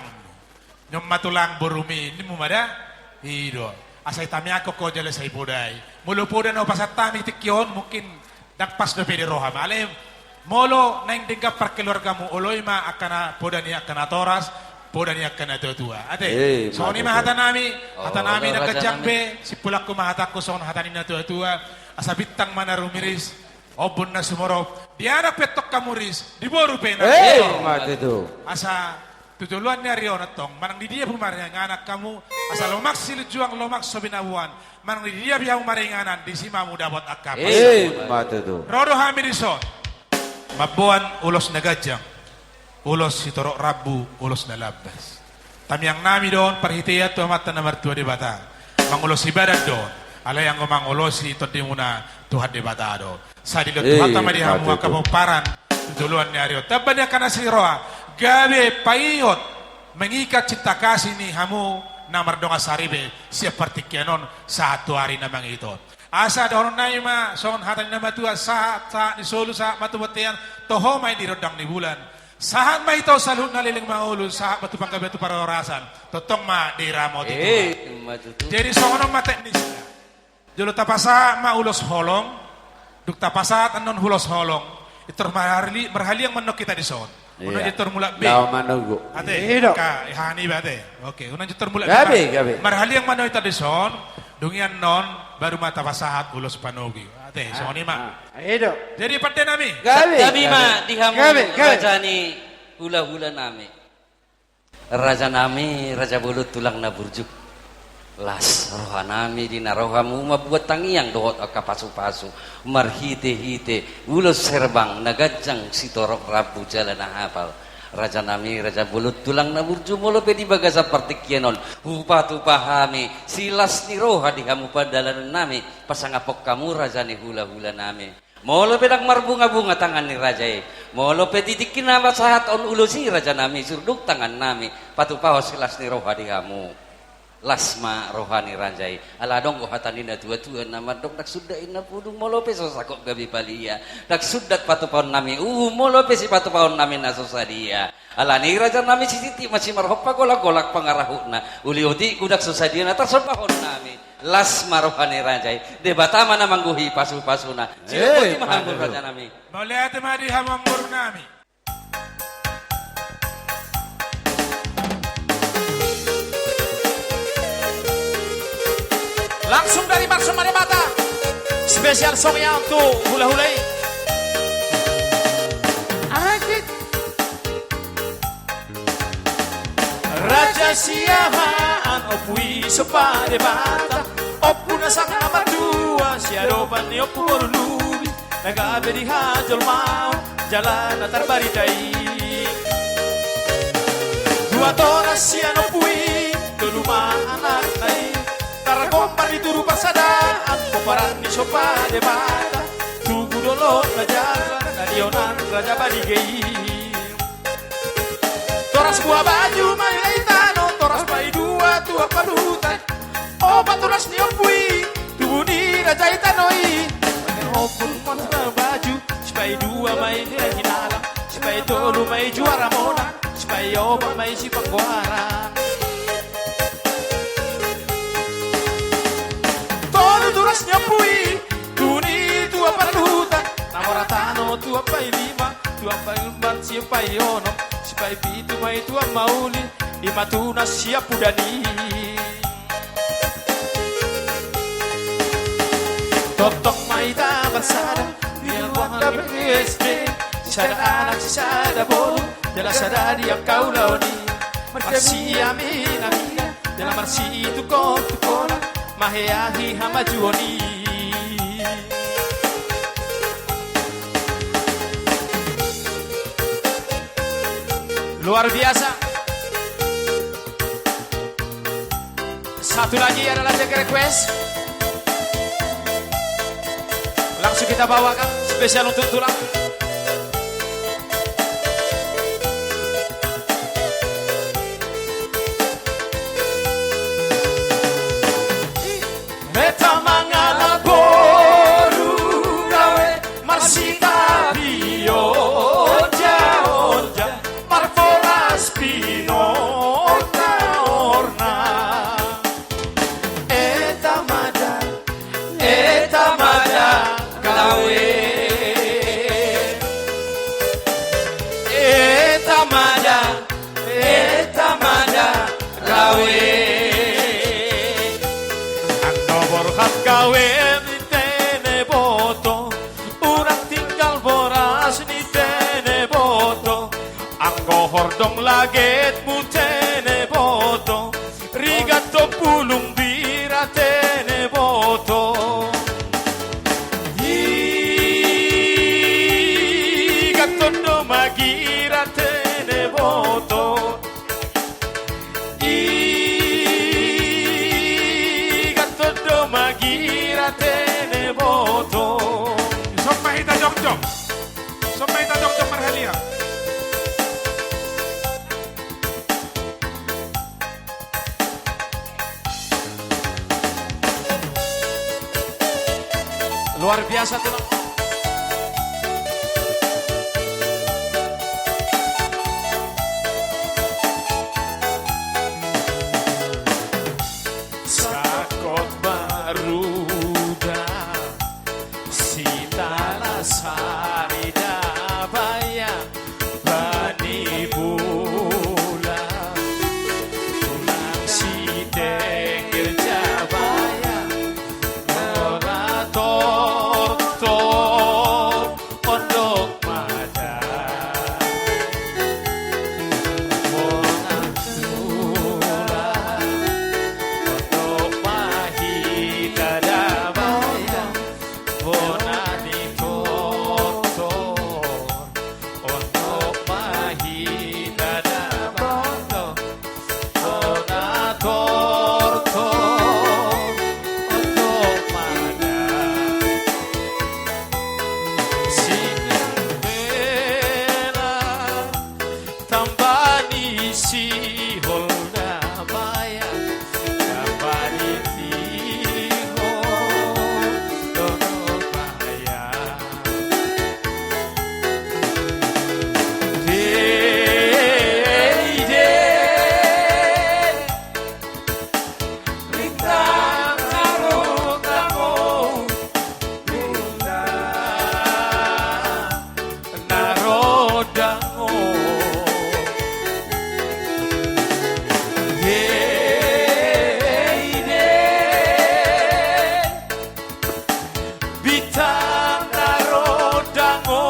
nyom matulang boru mi ini mumada Ido. Asay tami ako ko jala sa ipuday. Mulo po na pasat tami tikyon mungkin nagpas na pwede roha. Alim, molo na yung dingga par keluarga mo uloy ma akana poda niya akana toras, poda niya akana tutua. Ate, so ni mahata nami nagkajangbe, si pulak ko mahata ko son hatanin na tutua, asabitang mana rumiris, obon na sumorop, dianak petok kamuris, diboru pe na. Asa tutuluan niya riyon at tong, manang di dia pumarya ng anak kamu, asa lomak silujuang lomak sobinabuan, manang di dia biyaw maringanan, di si mamu dapat akap. Rodo hamidison, mabuan ulos na gadyang, ulos si torok rabu, ulos na labas. Tamyang nami doon, parhitiya to mata na martua di bata, mangulos ibadat doon, alay ang mangulos si todi muna Tuhan di bata doon. Sa dilo Tuhan tamadi hamu akapamparan, tutuluan niya riyon. Tabad niya ka na si Roa, gabe paiot mengikat cinta kasih ni hamu na mardonga saribe seperti kenon satu hari namang ito. Asa doron na ima son hatan na matua sa ni solo sa matubatian toho may dirodang ni bulan. Sahat may ito salut na liling maulun sa batu panggabi tu para orasan. Totong ma diramo dito. Jadi sono mateknis. Jolo tapasa maulos holong, duk tapasa anon hulos holong. Itu marhali yang menok kita di son. Unang jutor mula B. Ate, ka ihani ba ate? Okay, unang jutor mula B. Marhali ang manoy tradisyon, dungian non baru mata pasahat ulos panogi. Ate, so ni ma. Jadi pati nami. Gabi ma dihamu rajani hula-hula nami. Raja nami, raja bulut tulang na burjuk. Las rohanami dinarohamu mabuat tangiang dohot aka pasu-pasu marhite-hite ulos serbang nagajang sitorok rabu jalan hafal raja nami raja bulut tulang na burju molo pedi bagasa partikienon upatu pahami silas ni roha dihamu padalan nami pasangapok kamu raja ni hula-hula nami molo pedang marbunga-bunga tangan ni raja molo peditikin nama sahat on ulosi raja nami surduk tangan nami patu pahos silas ni roha dihamu lasma rohani ranjai aladong hatanina tua-tua nama dok dak sudain na pudung molope sosakok gabi palia dak sudat patupon nami molope si patupon nami na sosadia alani raja nami sisiti masih marhopa golak-golak pangarahuna uliuti kudak sosadia na tersepahon nami lasma rohani ranjai debata mana mangguhi pasu-pasuna cilokoti mahambur raja nami boleh ate madi hamambur nami. Langsung dari Marsum Madebata, spesial songnya untuk hula-hulai. Agit Raja siahaan opui sopa debata, opu nasang nama dua, siadopan ni opu borulubi, nagabe di hajol mau, jalan antar baritai. Dua toras sian opui, keluma anak naik. Kompar dituru pasadaan, komparan di sopa debata, tugu dolo raja radionan raja badigei. Toras buah baju malilaitano, toras pai dua tua palutan, obat toras niopui, tubuh ni raja itanoi. Opun montra baju, spai dua mai hinalam, spai tolu mai juara mona, spai obat mai si pangguara. Turas nyapui, tuni tua palutan, namoratano tua pai lima, tua pai empat siapa yono, siapa pitu mai tua mauli, lima tunas siap udani. Totong mai ta bersada, biar wahana BSD, sada anak sada bolu, jelas sada dia kau launi, masih amin amin, dalam masih itu kau maheahi hamajuoni. Luar biasa. Satu lagi adalah jaga request. Langsung kita bawakan spesial untuk tulang. Meta mangala boru gawe marsita bio onja onja marfola spino orna orna lawe Etamada rawe Ando borhat gawe nitene boto Urang tinggal boras nitene boto Anggo hordong laget mutene boto Rigato pulung biratene boto Gatondo magiratene boto Gatondo magiratene boto Somma hita jong-jong. Somma hita jong-jong marhalia. Luar biasa tulang. Sakot maruda Sitala sarida baya Bani bula Tulang si tenggel jabaya Ora tortor Pondok mada Mona tulang Pondok mahita dabaya Bona ditotor Pondok mahita dabaya Bona tortor Pondok mada Sinyang merah Tambani sihol dabaya Tambani tihol Dono baya Deide Rintang arung kamu Narodango Deide Bitang narodango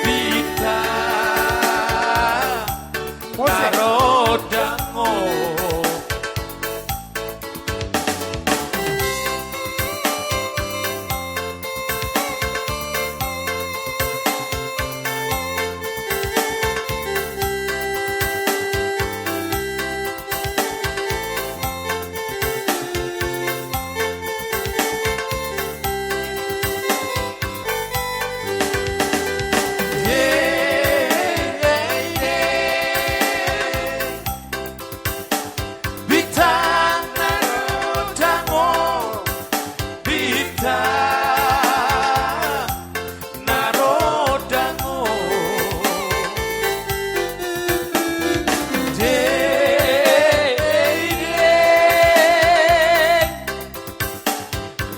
Bitang narodango Bitang narodango Bitang narodango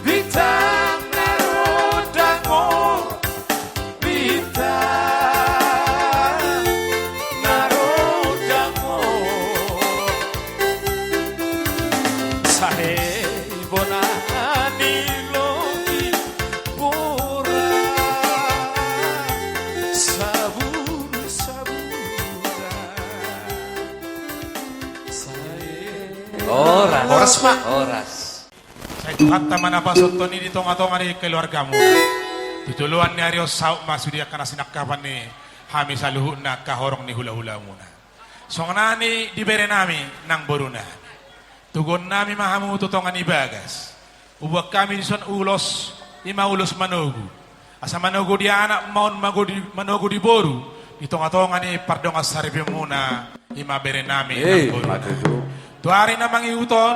Bitang narodango Bitang narodango Sahe bonani logi bora Sabur Oras. Oras, Mak. Oras. Saya Tuhan taman apa sontoni di tonga-tonga ni keluargamu. Tutuluan ni Aryo sauk masudia kana sinakapan ni hami saluhu na kahorong ni hula-hula muna. Songanani dibere nami nang boruna. Tugon nami mahamu tutongan ibagas. Ubak kami di son ulos ima ulos manogu. Asa manogu di anak maun manogu di boru. Di tonga-tonga ni pardonga saripi muna ima bere nami nang boruna. Tuari na mangiuton,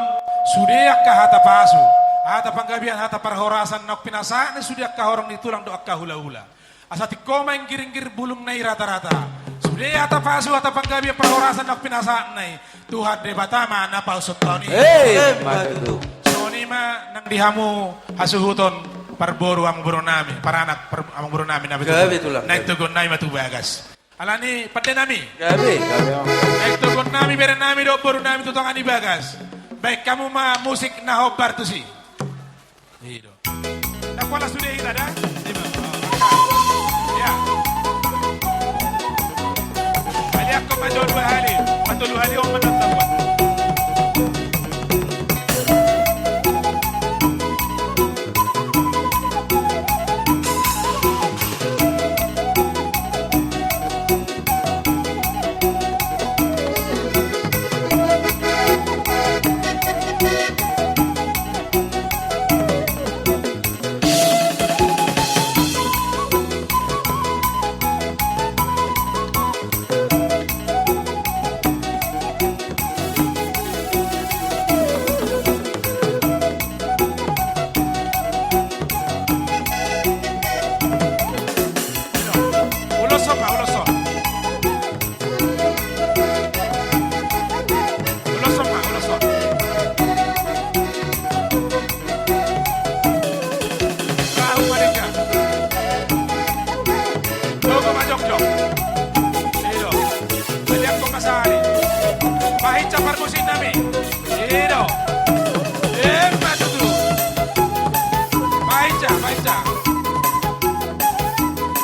sudiak ka hata pasu, hata panggabian, hata parhorasan, nak pinasaan, sudiak ka horong ditulang doak ka hula-hula. Asa tikoma yang giring-gir bulung nai rata-rata. Sudiak hata pasu, hata panggabian, parhorasan, nak pinasaan nai. Tuhan de batama na pausot toni. Soni ma nang dihamu hasuhuton, Parboro ang buro namin, paranak ang buro namin na Gabi tulang. Naik tugon na matubagas. Alani pati nami. Gabi. Naik tugon nami beren nami do buro nami tutongan ibagas. Baik kamu ma musik na hobar tu si. Hido. Nakuala sudah ita dah. Ya. Ali ako major bahali. Matulu hali o manatawa.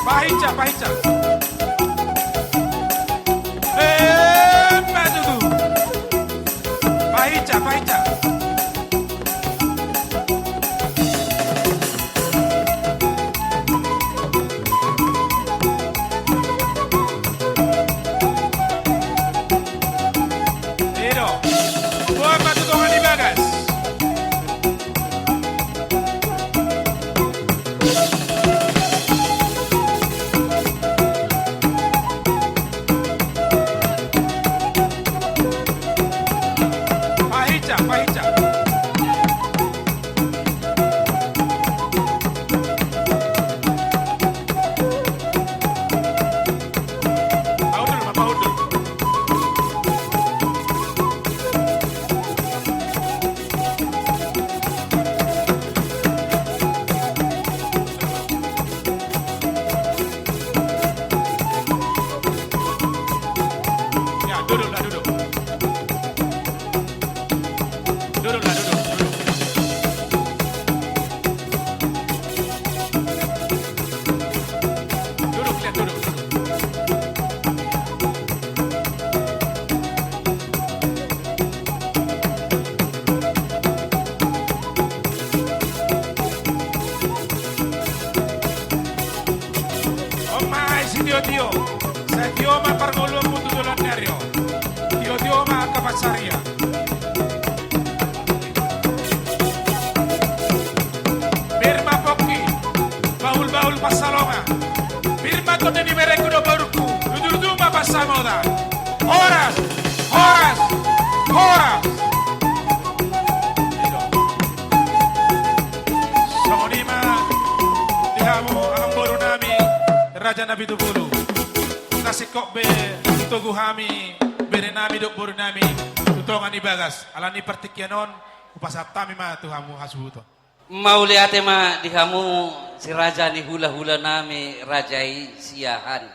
Pahica. Maju tu. Pahica. Pero, buat maju tu di bagas. Pahica. Bahu dulu. Ya, duduk. Tio, sa Tio ma pargolo ang mundo doon neryo. Tio ma kapatsaria. Birma Poki, baul pasalonga. Birma ko ni merekudo baruku. Duduma pasamoda. Horas. Sonima, dihamu ang boro nami. Raja Nabi Tubulu kasih kok be tugu hami berenami dok borunami tutongan ibagas alani pertikyanon upasatami ma tuhamu hasubuto Mauliate ma dihamu si raja ni hula nami rajai siahan.